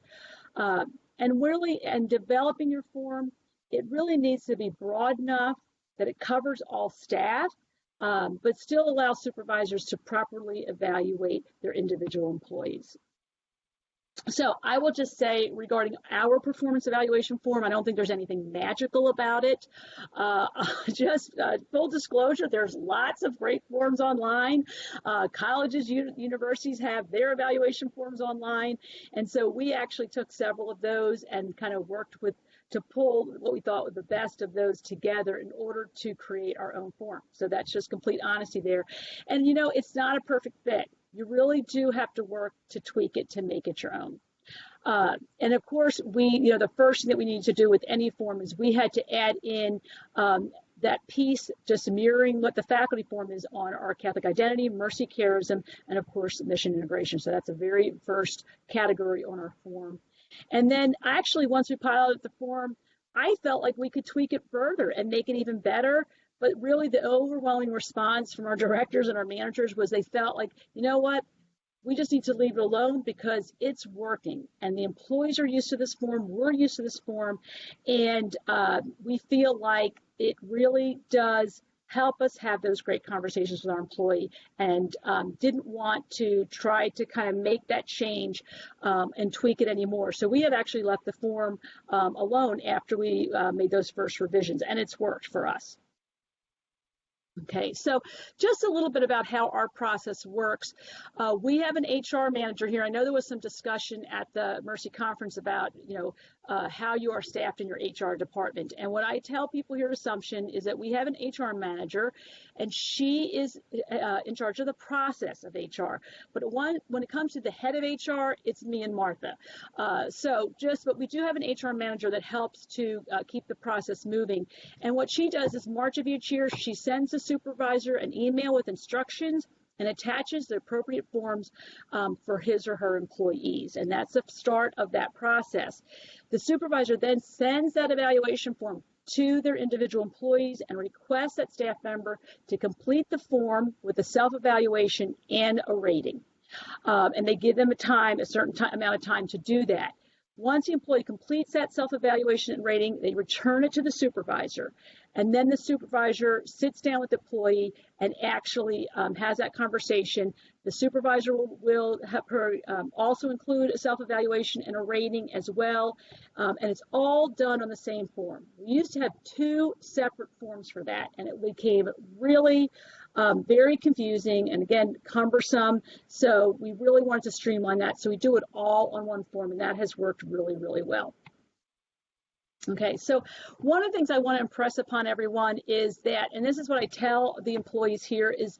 And developing your form, it really needs to be broad enough that it covers all staff, but still allows supervisors to properly evaluate their individual employees. So I will just say regarding our performance evaluation form, I don't think there's anything magical about it. Full disclosure, there's lots of great forms online. Colleges, universities have their evaluation forms online. And so we actually took several of those and kind of worked to pull what we thought were the best of those together in order to create our own form. So that's just complete honesty there. And it's not a perfect fit. You really do have to work to tweak it to make it your own. And of course, the first thing that we needed to do with any form is we had to add in that piece just mirroring what the faculty form is on our Catholic identity, mercy, charism, and of course, mission integration. So that's the very first category on our form. And then actually, once we piloted the form, I felt like we could tweak it further and make it even better. But really the overwhelming response from our directors and our managers was they felt like, you know what, we just need to leave it alone because it's working. And the employees are used to this form, we're used to this form, and we feel like it really does help us have those great conversations with our employee, and didn't want to try to kind of make that change and tweak it anymore. So we have actually left the form alone after we made those first revisions, and it's worked for us. Okay, so just a little bit about how our process works. We have an HR manager here. I know there was some discussion at the Mercy Conference about, how you are staffed in your HR department. And what I tell people here at Assumption is that we have an HR manager, and she is in charge of the process of HR. But when it comes to the head of HR, it's me and Martha. But we do have an HR manager that helps to keep the process moving. And what she does is March of each year, she sends the supervisor an email with instructions and attaches the appropriate forms for his or her employees. And that's the start of that process. The supervisor then sends that evaluation form to their individual employees and requests that staff member to complete the form with a self-evaluation and a rating. And they give them a certain amount of time to do that. Once the employee completes that self-evaluation and rating, they return it to the supervisor. And then the supervisor sits down with the employee and actually has that conversation. The supervisor will have her also include a self-evaluation and a rating as well. And it's all done on the same form. We used to have 2 separate forms for that, and it became really very confusing and, again, cumbersome. So we really wanted to streamline that. So we do it all on one form, and that has worked really, really well. Okay, so one of the things I want to impress upon everyone is that, and this is what I tell the employees here, is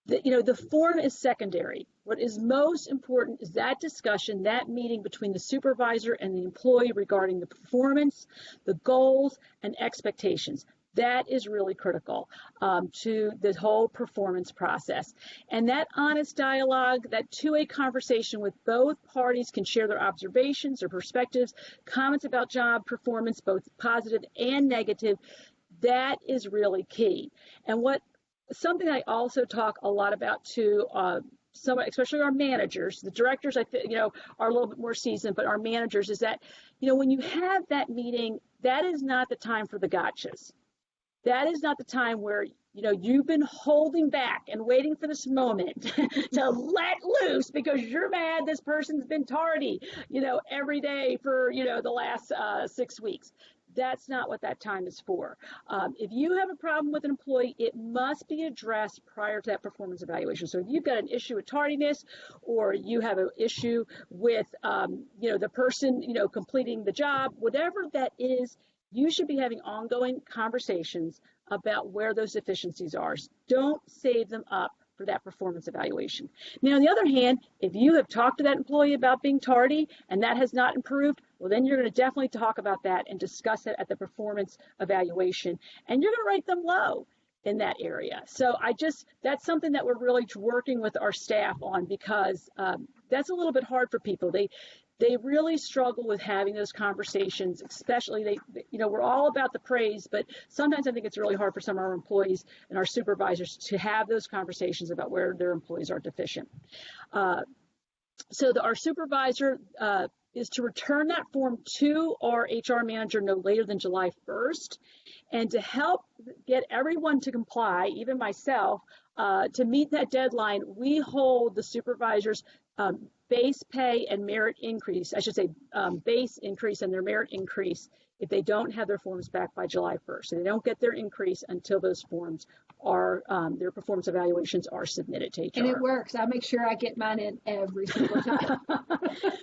that, the form is secondary. What is most important is that discussion, that meeting between the supervisor and the employee regarding the performance, the goals, and expectations. That is really critical to the whole performance process. And that honest dialogue, that two-way conversation with both parties can share their observations, their perspectives, comments about job performance, both positive and negative, that is really key. And something I also talk a lot about too, especially our managers, the directors are a little bit more seasoned, but our managers is that, when you have that meeting, that is not the time for the gotchas. That is not the time where, you've been holding back and waiting for this moment to let loose because you're mad this person's been tardy, every day for, the last 6 weeks. That's not what that time is for. If you have a problem with an employee, it must be addressed prior to that performance evaluation. So if you've got an issue with tardiness, or you have an issue with, the person, completing the job, whatever that is, you should be having ongoing conversations about where those deficiencies are. Don't save them up for that performance evaluation. Now, on the other hand, if you have talked to that employee about being tardy and that has not improved, well, then you're going to definitely talk about that and discuss it at the performance evaluation. And you're going to rate them low in that area. So that's something that we're really working with our staff on, because that's a little bit hard for people. They really struggle with having those conversations, especially we're all about the praise, but sometimes I think it's really hard for some of our employees and our supervisors to have those conversations about where their employees are deficient. So our supervisor is to return that form to our HR manager no later than July 1st. And to help get everyone to comply, even myself, to meet that deadline, we hold the supervisors base pay and merit increase, I should say base increase and their merit increase, if they don't have their forms back by July 1st. So they don't get their increase until those forms are, their performance evaluations are submitted to HR. And it works. I make sure I get mine in every single time.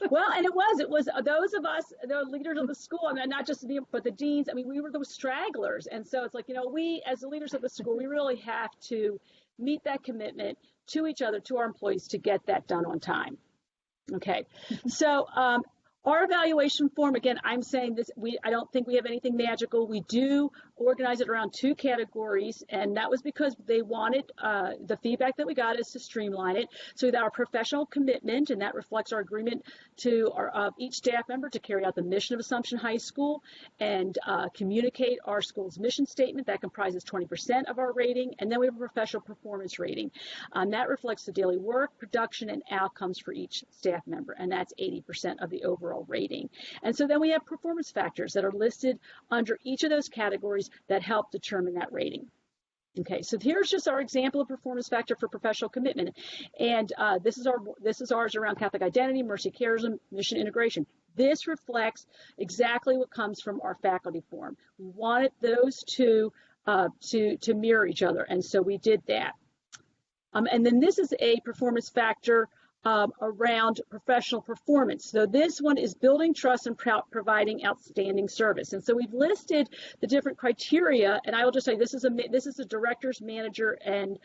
Well, and it was those of us, the leaders of the school, and not just but the deans, we were those stragglers. And so it's like, we, as the leaders of the school, we really have to meet that commitment to each other, to our employees, to get that done on time. Okay, so our evaluation form, again, I'm saying this, I don't think we have anything magical. We do organize it around 2 categories, and that was because they wanted, the feedback that we got is to streamline it. So our professional commitment, and that reflects our agreement to each staff member to carry out the mission of Assumption High School and communicate our school's mission statement. That comprises 20% of our rating, and then we have a professional performance rating. That reflects the daily work, production, and outcomes for each staff member, and that's 80% of the overall rating. And so then we have performance factors that are listed under each of those categories that help determine that rating. Okay, so here's just our example of performance factor for professional commitment. And this is ours around Catholic identity, mercy charism, mission integration. This reflects exactly what comes from our faculty form. We wanted those two to mirror each other, and so we did that. And then this is a performance factor around professional performance. So this one is building trust and providing outstanding service. And so we've listed the different criteria, and I will just say this is a director's, manager, and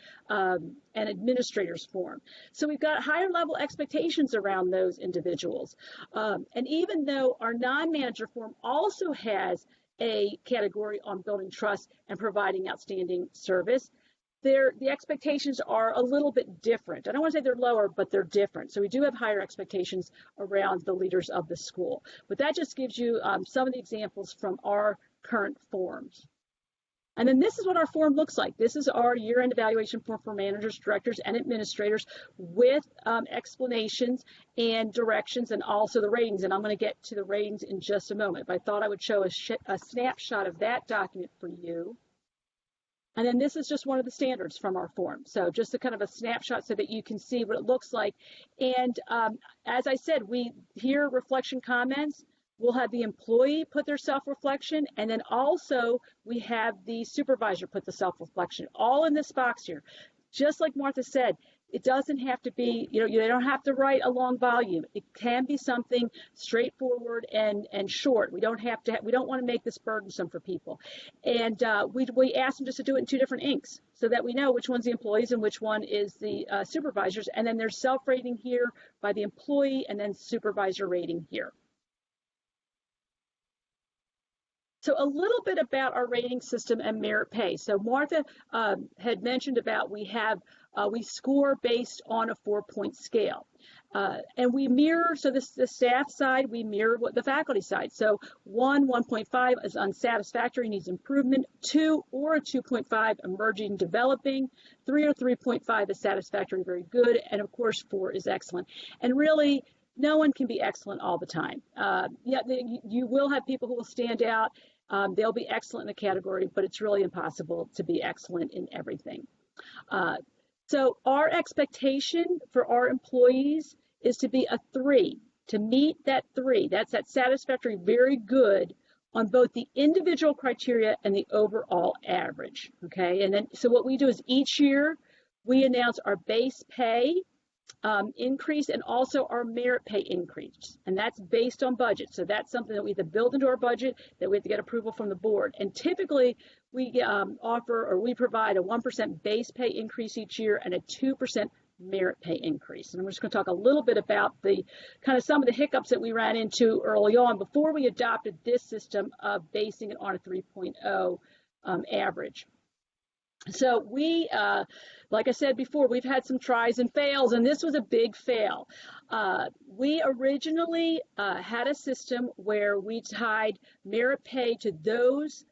administrator's form. So we've got higher level expectations around those individuals. And even though our non-manager form also has a category on building trust and providing outstanding service, the expectations are a little bit different. I don't want to say they're lower, but they're different. So we do have higher expectations around the leaders of the school. But that just gives you some of the examples from our current forms. And then this is what our form looks like. This is our year-end evaluation form for managers, directors, and administrators with explanations and directions, and also the ratings. And I'm going to get to the ratings in just a moment. But I thought I would show a snapshot of that document for you. And then this is just one of the standards from our form. So just a kind of a snapshot so that you can see what it looks like. And as I said, we hear reflection comments. We'll have the employee put their self-reflection, and then also we have the supervisor put the self-reflection, all in this box here. Just like Martha said, it doesn't have to be, you don't have to write a long volume. It can be something straightforward and short. We don't want to make this burdensome for people. And we ask them just to do it in 2 different inks so that we know which one's the employees and which one is the supervisors. And then there's self-rating here by the employee and then supervisor rating here. So a little bit about our rating system and merit pay. So Martha had mentioned about we score based on a 4-point scale. And we mirror, so this the staff side, we mirror what the faculty side. So 1.5 is unsatisfactory, needs improvement. 2 or a 2.5, emerging, developing. 3 or 3.5 is satisfactory, very good. And of course, 4 is excellent. And really, no one can be excellent all the time. You will have people who will stand out. They'll be excellent in a category, but it's really impossible to be excellent in everything. So our expectation for our employees is to be a 3, to meet that 3. That's that satisfactory, very good on both the individual criteria and the overall average, okay? And then, so what we do is each year we announce our base pay increase and also our merit pay increase, and that's based on budget. So that's something that we have to build into our budget, that we have to get approval from the board. And typically we offer or we provide a 1% base pay increase each year and a 2% merit pay increase. And I'm just going to talk a little bit about the kind of some of the hiccups that we ran into early on before we adopted this system of basing it on a 3.0 average. So we, like I said before, we've had some tries and fails, and this was a big fail. We originally had a system where we tied merit pay to those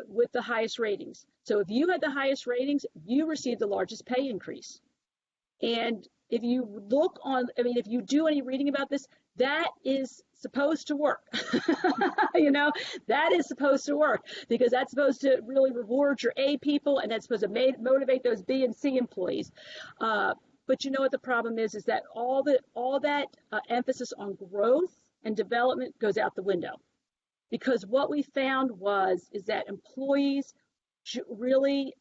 with the highest ratings. So if you had the highest ratings, you received the largest pay increase. And if you look on, if you do any reading about this, that is supposed to work. That is supposed to work because that's supposed to really reward your A people, and that's supposed to motivate those B and C employees. But you know what the problem is that all that emphasis on growth and development goes out the window, because what we found is that employees really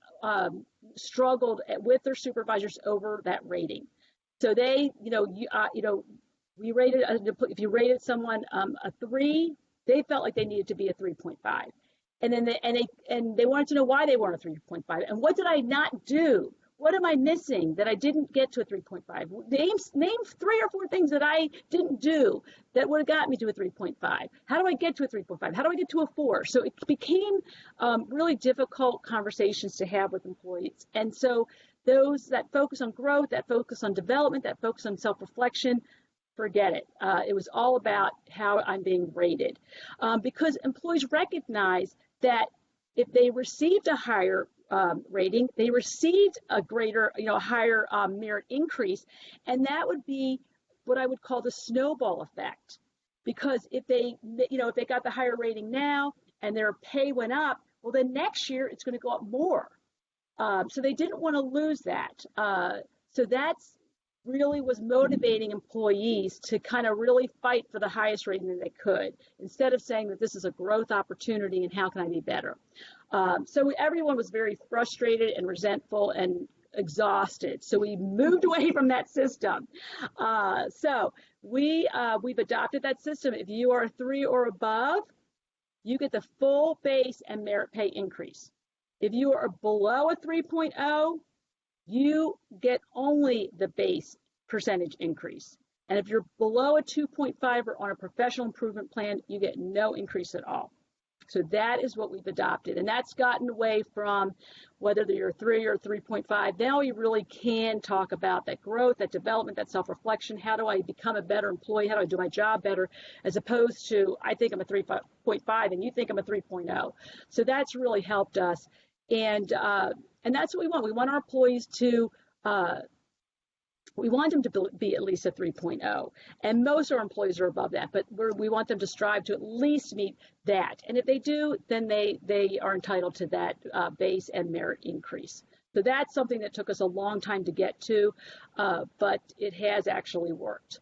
struggled with their supervisors over that rating. So they, we rated, if you rated someone a 3, they felt like they needed to be a 3.5. And then they wanted to know why they weren't a 3.5. And what did I not do? What am I missing that I didn't get to a 3.5? Name 3 or 4 things that I didn't do that would have got me to a 3.5. How do I get to a 3.5? How do I get to a 4? So it became really difficult conversations to have with employees. And so those that focus on growth, that focus on development, that focus on self-reflection, forget it. It was all about how I'm being rated. Because employees recognize that if they received a higher rating, they received a greater, higher merit increase, and that would be what I would call the snowball effect. Because if they got the higher rating now and their pay went up, well, then next year it's going to go up more. So they didn't want to lose that. So that's really was motivating employees to kind of really fight for the highest rating that they could, instead of saying that this is a growth opportunity and how can I be better. So everyone was very frustrated and resentful and exhausted. So we moved away from that system. So we've adopted that system. If you are a 3 or above, you get the full base and merit pay increase. If you are below a 3.0, you get only the base percentage increase. And if you're below a 2.5 or on a professional improvement plan, you get no increase at all. So that is what we've adopted. And that's gotten away from whether you're 3 or 3.5. Now we really can talk about that growth, that development, that self-reflection. How do I become a better employee? How do I do my job better? As opposed to, I think I'm a 3.5 and you think I'm a 3.0. So that's really helped us. And that's what we want. We want our employees to, we want them to be at least a 3.0, and most of our employees are above that, but we want them to strive to at least meet that. And if they do, then they are entitled to that base and merit increase. So that's something that took us a long time to get to, but it has actually worked.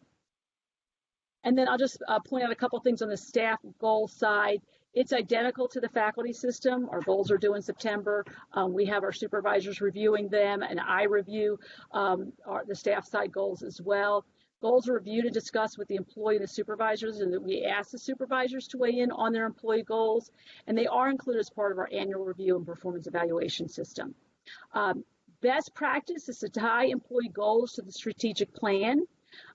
And then I'll just point out a couple things on the staff goal side. It's identical to the faculty system. Our goals are due in September. We have our supervisors reviewing them, and I review the staff side goals as well. Goals are reviewed and discussed with the employee and the supervisors, and we ask the supervisors to weigh in on their employee goals, and they are included as part of our annual review and performance evaluation system. Best practice is to tie employee goals to the strategic plan.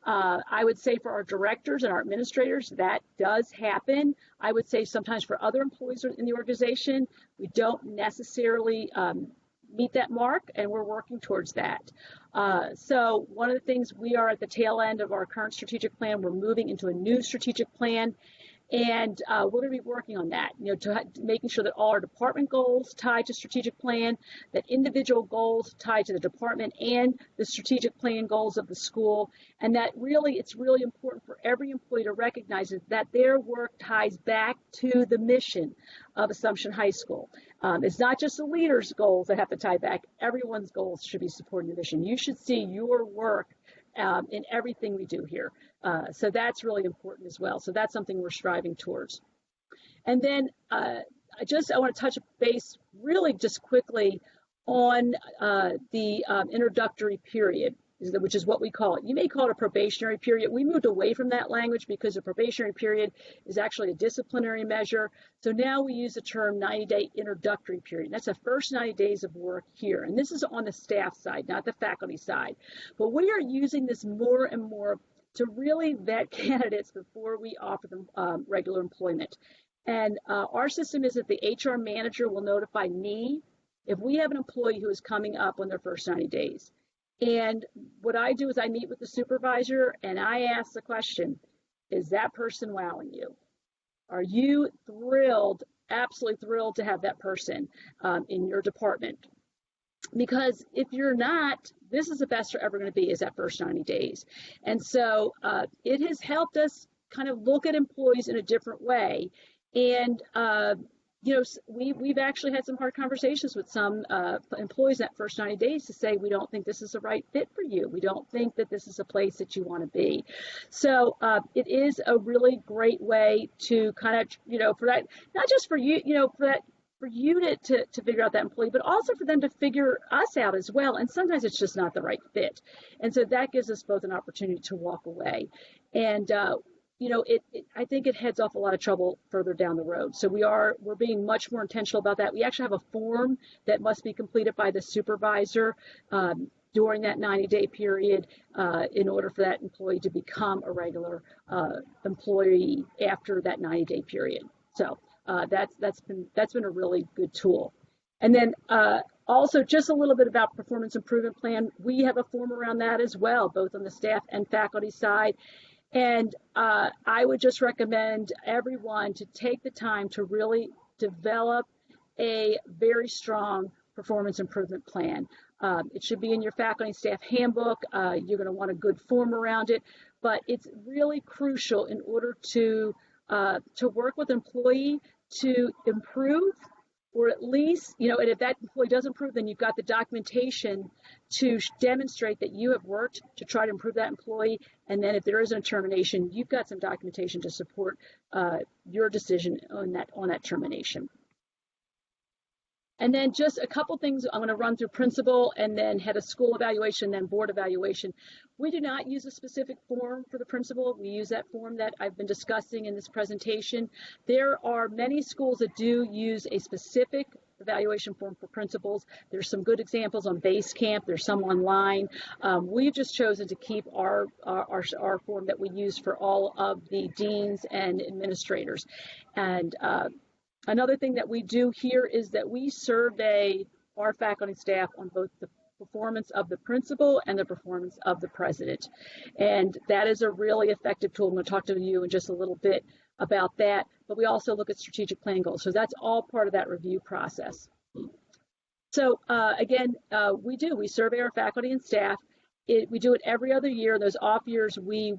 I would say for our directors and our administrators, that does happen. I would say sometimes for other employees in the organization, we don't necessarily meet that mark, and we're working towards that. So one of the things, we are at the tail end of our current strategic plan. We're moving into a new strategic plan. And we're going to be working on that, making sure that all our department goals tie to strategic plan, that individual goals tie to the department and the strategic plan goals of the school, and that it's really important for every employee to recognize that their work ties back to the mission of Assumption High School. It's not just the leaders' goals that have to tie back. Everyone's goals should be supporting the mission. You should see your work in everything we do here. So that's really important as well. So that's something we're striving towards. And then I want to touch base really just quickly on the introductory period, which is what we call it. You may call it a probationary period. We moved away from that language because a probationary period is actually a disciplinary measure. So now we use the term 90-day introductory period. That's the first 90 days of work here. And this is on the staff side, not the faculty side. But we are using this more and more to really vet candidates before we offer them regular employment. And our system is that the HR manager will notify me if we have an employee who is coming up on their first 90 days. And what I do is I meet with the supervisor and I ask the question, is that person wowing you? Are you thrilled, absolutely thrilled to have that person in your department? Because if you're not, this is the best you're ever going to be, is that first 90 days. And so it has helped us kind of look at employees in a different way. And we've actually had some hard conversations with some employees that first 90 days to say, we don't think this is the right fit for you. We don't think that this is a place that you want to be. So it is a really great way to kind of, for that, not just for you, for you to figure out that employee, but also for them to figure us out as well. And sometimes it's just not the right fit. And so that gives us both an opportunity to walk away. And I think it heads off a lot of trouble further down the road. So we're being much more intentional about that. We actually have a form that must be completed by the supervisor during that 90-day period in order for that employee to become a regular employee after that 90-day period. So that's been a really good tool. And then also just a little bit about performance improvement plan. We have a form around that as well, both on the staff and faculty side. And I would just recommend everyone to take the time to really develop a very strong performance improvement plan. It should be in your faculty and staff handbook. You're going to want a good form around it, but it's really crucial in order to work with an employee to improve, or at least, and if that employee does improve, then you've got the documentation to demonstrate that you have worked to try to improve that employee. And then if there is a termination, you've got some documentation to support your decision on that termination. And then just a couple things I'm going to run through: principal, and then head of school evaluation, then board evaluation. We do not use a specific form for the principal. We use that form that I've been discussing in this presentation. There are many schools that do use a specific evaluation form for principals. There's some good examples on Basecamp. There's some online. We've just chosen to keep our form that we use for all of the deans and administrators. And another thing that we do here is that we survey our faculty and staff on both the performance of the principal and the performance of the president. And that is a really effective tool. I'm going to talk to you in just a little bit about that, but we also look at strategic plan goals. So that's all part of that review process. So again, we survey our faculty and staff. We do it every other year. Those off years, we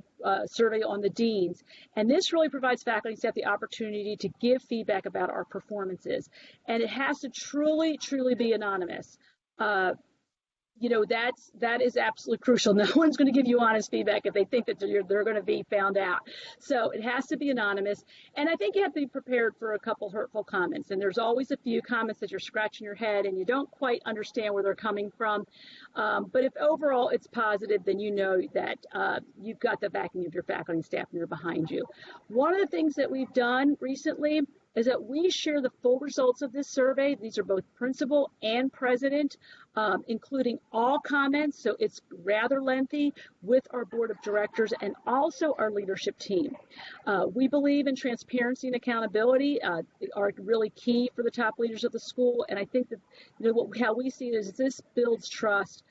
survey on the deans. And this really provides faculty and staff the opportunity to give feedback about our performances. And it has to truly, truly be anonymous. That is absolutely crucial. No one's going to give you honest feedback if they think that they're going to be found out. So it has to be anonymous. And I think you have to be prepared for a couple hurtful comments. And there's always a few comments that you're scratching your head and you don't quite understand where they're coming from. But if overall it's positive, then you know that you've got the backing of your faculty and staff and they're behind you. One of the things that we've done recently is that we share the full results of this survey. These are both principal and president, including all comments, so it's rather lengthy, with our board of directors and also our leadership team. We believe in transparency and accountability are really key for the top leaders of the school, and I think that how we see it is this builds trust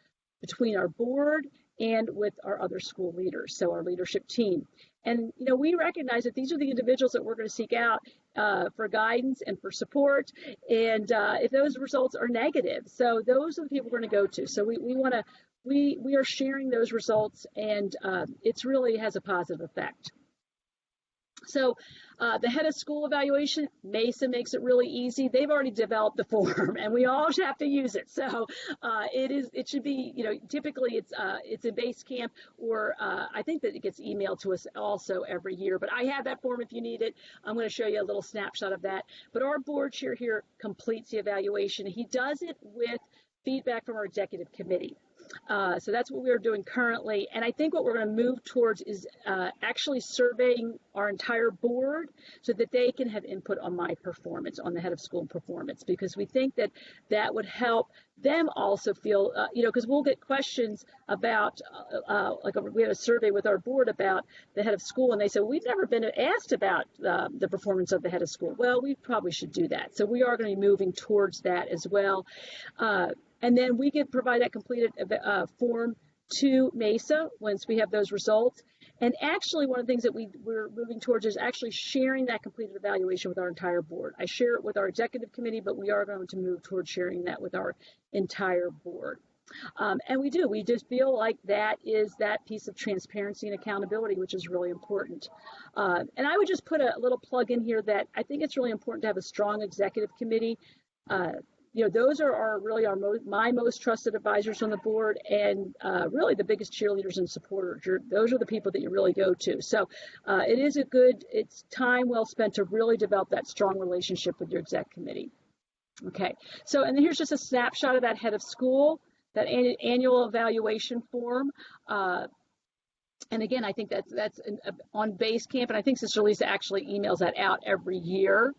between our board and with our other school leaders, so our leadership team. And we recognize that these are the individuals that we're going to seek out for guidance and for support. And if those results are negative, so those are the people we're going to go to. So we are sharing those results, and it's really has a positive effect. So the head of school evaluation, Mesa makes it really easy. They've already developed the form and we all have to use it. So it should be, typically it's a base camp, or I think that it gets emailed to us also every year, but I have that form if you need it. I'm going to show you a little snapshot of that. But our board chair here completes the evaluation. He does it with feedback from our executive committee. So that's what we are doing currently. And I think what we're going to move towards is actually surveying our entire board so that they can have input on my performance, on the head of school performance, because we think that that would help them also feel, because we'll get questions about, we had a survey with our board about the head of school, and they said, we've never been asked about the performance of the head of school. Well, we probably should do that. So we are going to be moving towards that as well. And then we can provide that completed form to Mesa once we have those results. And actually, one of the things that we're moving towards is actually sharing that completed evaluation with our entire board. I share it with our executive committee, but we are going to move towards sharing that with our entire board. And we just feel like that is that piece of transparency and accountability, which is really important. And I would just put a little plug in here that I think it's really important to have a strong executive committee. Those are really my most trusted advisors on the board, and really the biggest cheerleaders and supporters. Those are the people that you really go to. So it's time well spent to really develop that strong relationship with your exec committee. Okay, so and then here's just a snapshot of that head of school, that annual evaluation form. And again, I think that's on Basecamp, and I think Sister Lisa actually emails that out every year.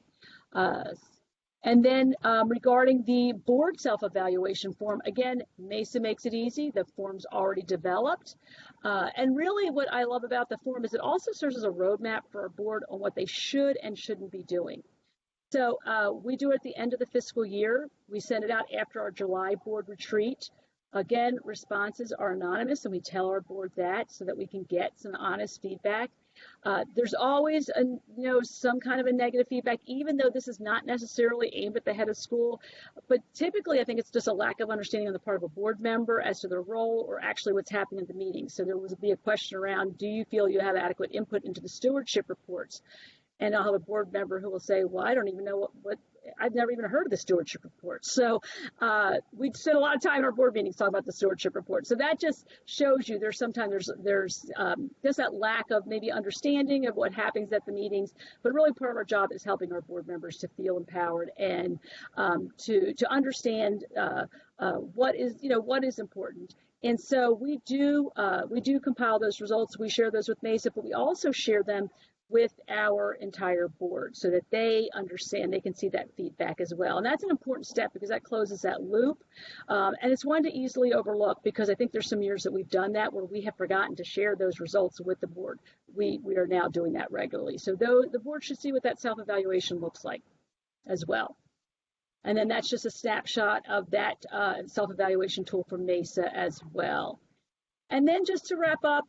And then regarding the board self-evaluation form, again, Mesa makes it easy. The form's already developed. And really what I love about the form is it also serves as a roadmap for our board on what they should and shouldn't be doing. So we do it at the end of the fiscal year. We send it out after our July board retreat. Again, responses are anonymous, and we tell our board that so that we can get some honest feedback. There's always some kind of a negative feedback, even though this is not necessarily aimed at the head of school. But typically, I think it's just a lack of understanding on the part of a board member as to their role or actually what's happening in the meeting. So there will be a question around, do you feel you have adequate input into the stewardship reports? And I'll have a board member who will say, well, I don't even know what I've never even heard of the stewardship report. So we spend a lot of time in our board meetings talking about the stewardship report. So that just shows you there's sometimes there's just that lack of maybe understanding of what happens at the meetings. But really part of our job is helping our board members to feel empowered and to understand what is important. And so we do compile those results. We share those with Mesa, but we also share them with our entire board so that they understand, they can see that feedback as well. And that's an important step because that closes that loop. And it's one to easily overlook because I think there's some years that we've done that where we have forgotten to share those results with the board. We are now doing that regularly. So the board should see what that self-evaluation looks like as well. And then that's just a snapshot of that self-evaluation tool from Mesa as well. And then just to wrap up,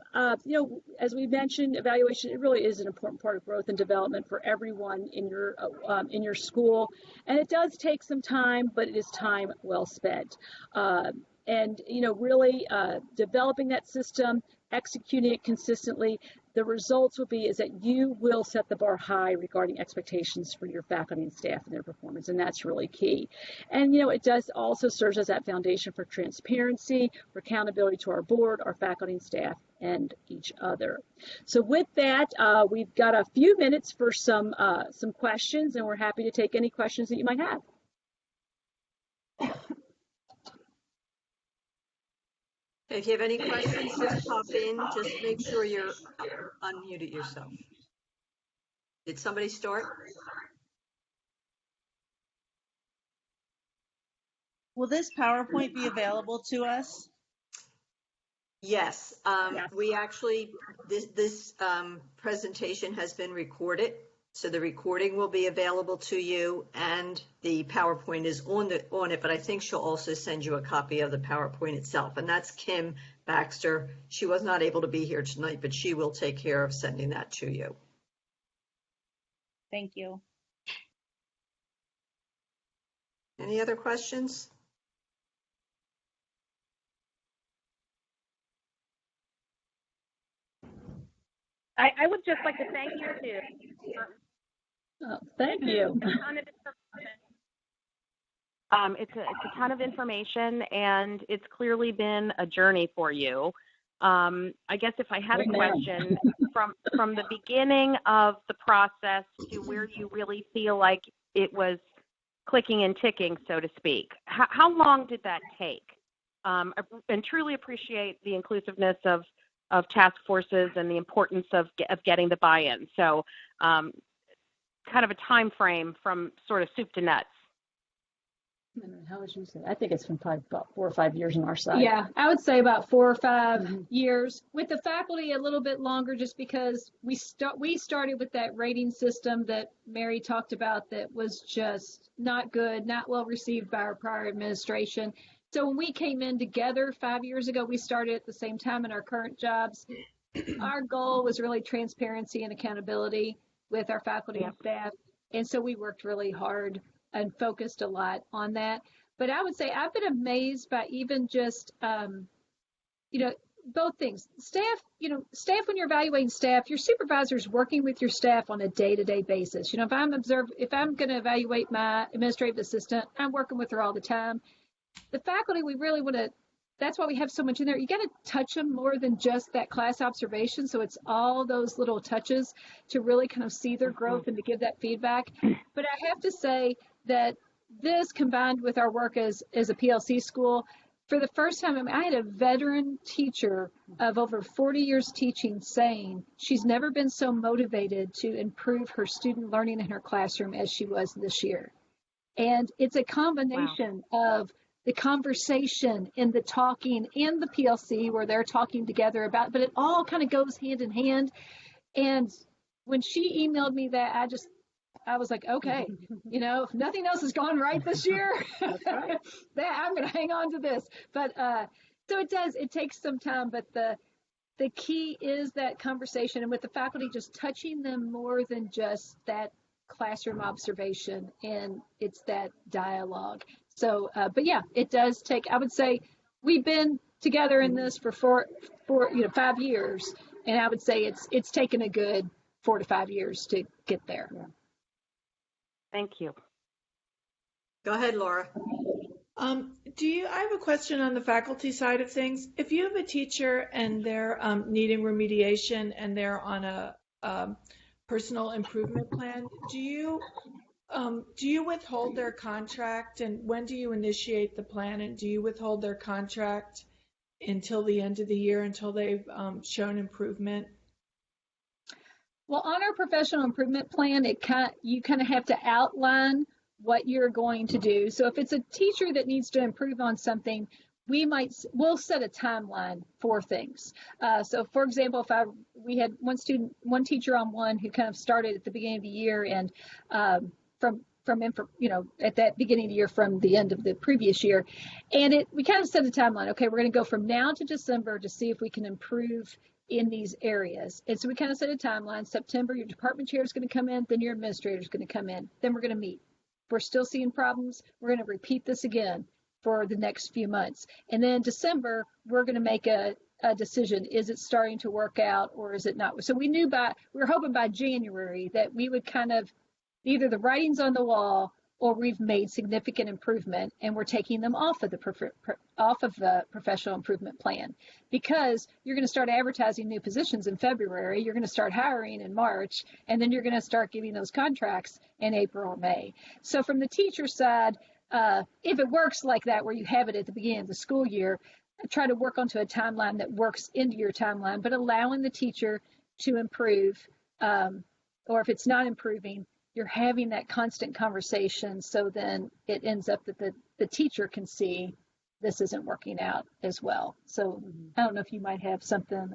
as we mentioned, evaluation, it really is an important part of growth and development for everyone in your school. And it does take some time, but it is time well spent. And really developing that system, executing it consistently, the results will be is that you will set the bar high regarding expectations for your faculty and staff and their performance, and that's really key. And it does also serves as that foundation for transparency, for accountability to our board, our faculty and staff, and each other. So with that, we've got a few minutes for some questions, and we're happy to take any questions that you might have. If you have any questions, just pop in. Just make sure you're unmuted yourself. Did somebody start? Will this PowerPoint be available to us? Yes. Yes. We actually, this presentation has been recorded. So the recording will be available to you, and the PowerPoint is on it, but I think she'll also send you a copy of the PowerPoint itself. And that's Kim Baxter. She was not able to be here tonight, but she will take care of sending that to you. Thank you. Any other questions? I would just like to thank you too. Oh, thank you. It's a ton of information, and it's clearly been a journey for you. I guess if I had a question from the beginning of the process to where you really feel like it was clicking and ticking, so to speak, how long did that take? And truly appreciate the inclusiveness of task forces and the importance of getting the buy-in. So kind of a time frame from sort of soup to nuts. How would you say? I think it's been probably about 4 or 5 years on our side. Yeah, I would say about 4 or 5 years. With the faculty, a little bit longer, just because we started with that rating system that Mary talked about that was just not good, not well received by our prior administration. So when we came in together 5 years ago, we started at the same time in our current jobs. Our goal was really transparency and accountability with our faculty and staff. And so we worked really hard and focused a lot on that. But I would say I've been amazed by even just, both things. Staff, when you're evaluating staff, your supervisor's working with your staff on a day-to-day basis. If I'm going to evaluate my administrative assistant, I'm working with her all the time. The faculty, we really want to, that's why we have so much in there. You got to touch them more than just that class observation. So it's all those little touches to really kind of see their growth and to give that feedback. But I have to say that this combined with our work as a PLC school, for the first time, I had a veteran teacher of over 40 years teaching saying she's never been so motivated to improve her student learning in her classroom as she was this year. And it's a combination of the conversation and the talking and the PLC where they're talking together about, but it all kind of goes hand in hand. And when she emailed me that, I was like, okay, if nothing else has gone right this year, that I'm going to hang on to this. But so it takes some time, but the key is that conversation, and with the faculty, just touching them more than just that classroom observation, and it's that dialogue. So, but yeah, it does take, I would say we've been together in this for 5 years, and I would say it's taken a good 4 to 5 years to get there. Yeah. Thank you. Go ahead, Laura. I have a question on the faculty side of things. If you have a teacher and they're needing remediation and they're on a personal improvement plan, do you withhold their contract, and when do you initiate the plan, and do you withhold their contract until the end of the year until they've shown improvement? Well, on our professional improvement plan, you kind of have to outline what you're going to do. So if it's a teacher that needs to improve on something, we'll set a timeline for things. So for example, we had one teacher on one who kind of started at the beginning of the year, and from at that beginning of the year from the end of the previous year. And we kind of set a timeline. Okay, we're going to go from now to December to see if we can improve in these areas. And so we kind of set a timeline. September, your department chair is going to come in, then your administrator is going to come in. Then we're going to meet. If we're still seeing problems, we're going to repeat this again for the next few months. And then December, we're going to make a decision. Is it starting to work out or is it not? So we were hoping by January that we would kind of either the writing's on the wall or we've made significant improvement and we're taking them off of the professional improvement plan, because you're going to start advertising new positions in February, you're going to start hiring in March, and then you're going to start giving those contracts in April or May. So from the teacher side, if it works like that, where you have it at the beginning of the school year, try to work onto a timeline that works into your timeline, but allowing the teacher to improve, or if it's not improving, you're having that constant conversation, so then it ends up that the teacher can see this isn't working out as well. So I don't know if you might have something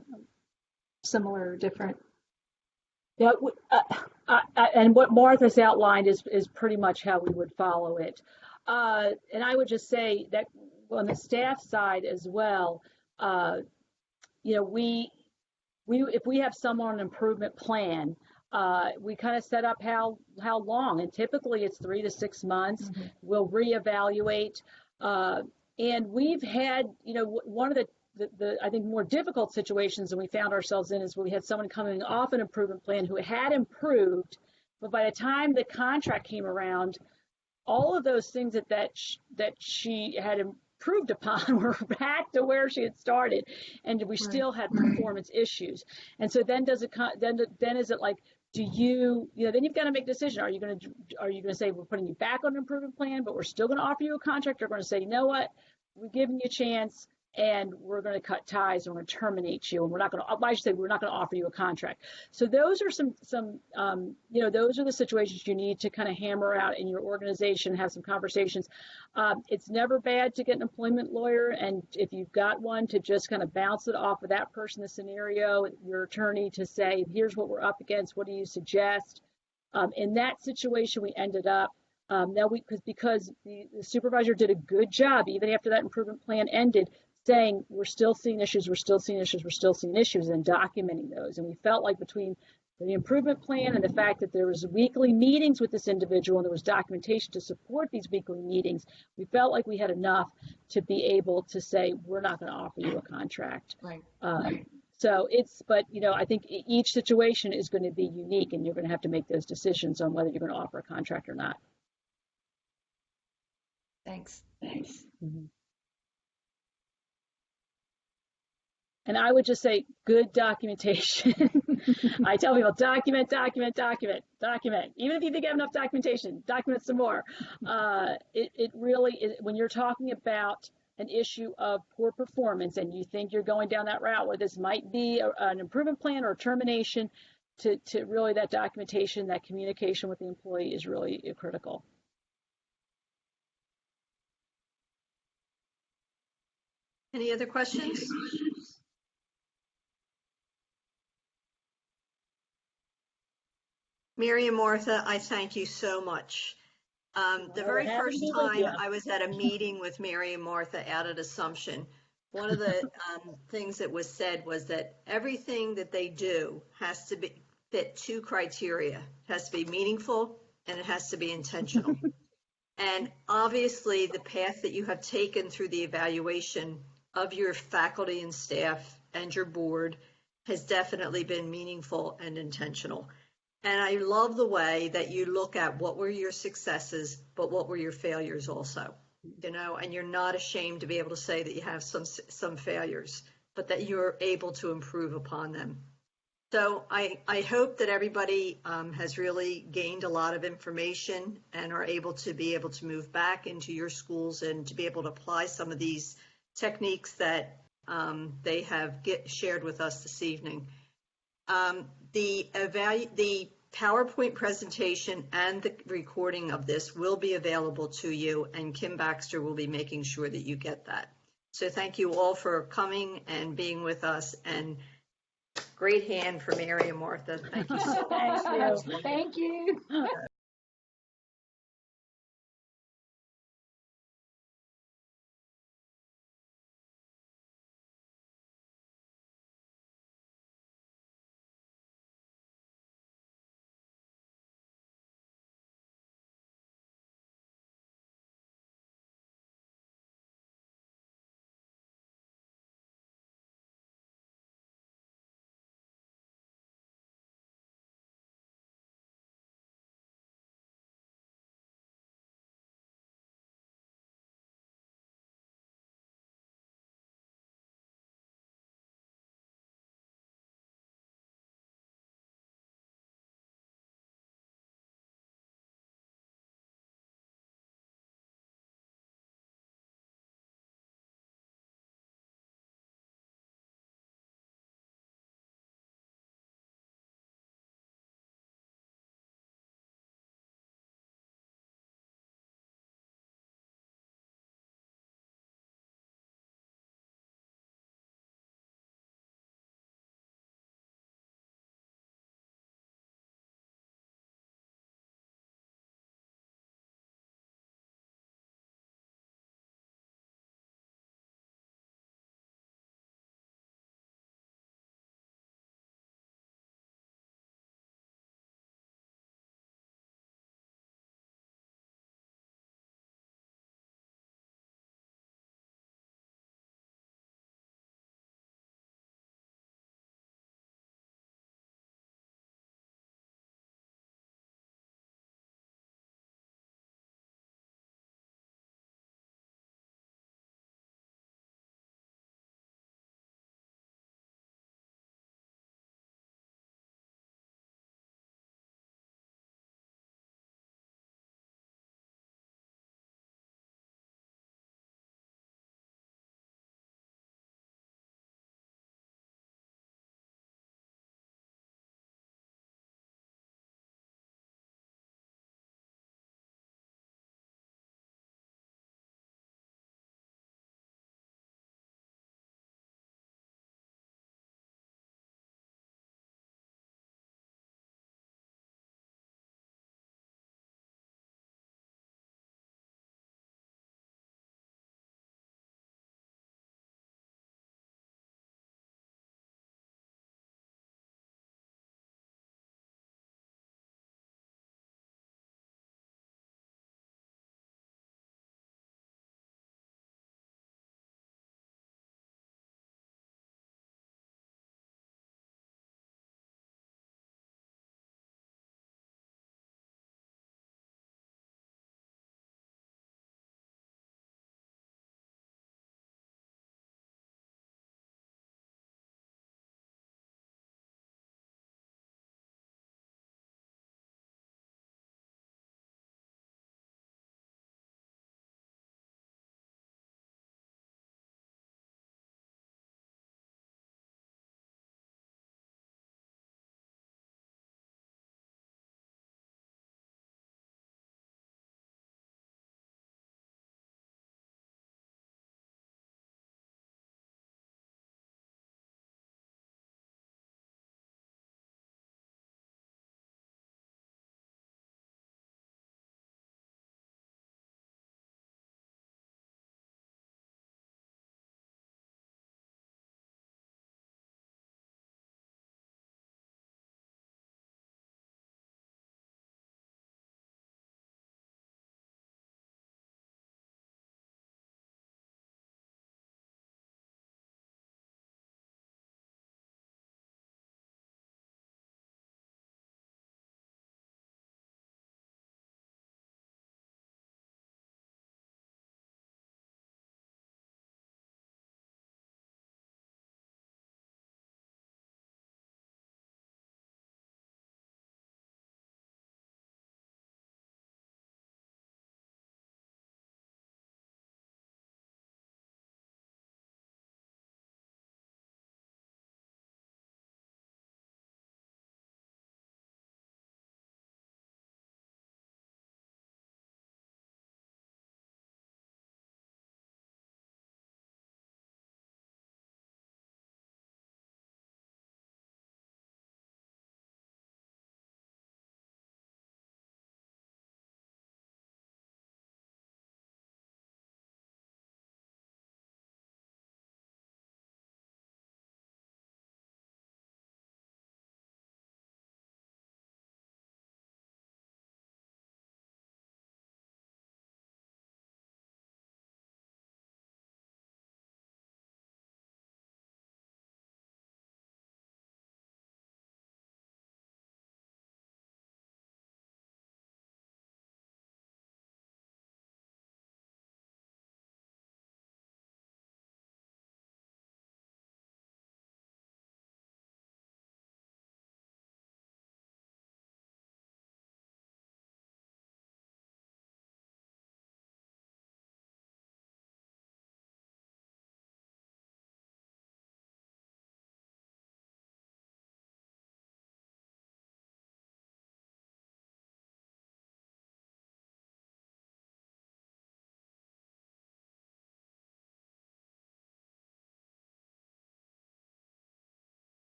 similar or different. Yeah, and what Martha's outlined is pretty much how we would follow it. And I would just say that on the staff side as well, if we have someone on an improvement plan, we kind of set up how long, and typically it's 3 to 6 months. Mm-hmm. We'll reevaluate, and we've had, one of the I think more difficult situations that we found ourselves in is when we had someone coming off an improvement plan who had improved, but by the time the contract came around, all of those things that she had improved upon were back to where she had started, and we still had performance issues. And so then then is it like, then you've got to make a decision. Are you going to say we're putting you back on an improvement plan, but we're still going to offer you a contract? Or we're going to say, you know what, we've given you a chance, and we're going to cut ties and we're going to terminate you, and we're not going to offer you a contract. So those are some those are the situations you need to kind of hammer out in your organization, have some conversations. It's never bad to get an employment lawyer, and if you've got one, to just kind of bounce it off of that person, the scenario, your attorney, to say, here's what we're up against, what do you suggest? In that situation, we ended up because the supervisor did a good job, even after that improvement plan ended, saying we're still seeing issues, and documenting those. And we felt like between the improvement plan and the fact that there was weekly meetings with this individual and there was documentation to support these weekly meetings, we felt like we had enough to be able to say, we're not going to offer you a contract. Right. So I think each situation is going to be unique, and you're going to have to make those decisions on whether you're going to offer a contract or not. Thanks. Mm-hmm. And I would just say good documentation. I tell people, document. Even if you think you have enough documentation, document some more. It really is, when you're talking about an issue of poor performance and you think you're going down that route where this might be an improvement plan or a termination, to really that documentation, that communication with the employee is really critical. Any other questions? Mary and Martha, I thank you so much. The very first time I was at a meeting with Mary and Martha out at Assumption, one of the things that was said was that everything that they do has to fit 2 criteria. It has to be meaningful and it has to be intentional. And obviously the path that you have taken through the evaluation of your faculty and staff and your board has definitely been meaningful and intentional. And I love the way that you look at what were your successes, but what were your failures also, and you're not ashamed to be able to say that you have some failures, but that you're able to improve upon them. So I hope that everybody has really gained a lot of information and are able to move back into your schools and to be able to apply some of these techniques that they have shared with us this evening. The PowerPoint presentation and the recording of this will be available to you, and Kim Baxter will be making sure that you get that. So thank you all for coming and being with us, and great hand for Mary and Martha. Thank you so much. Thank you.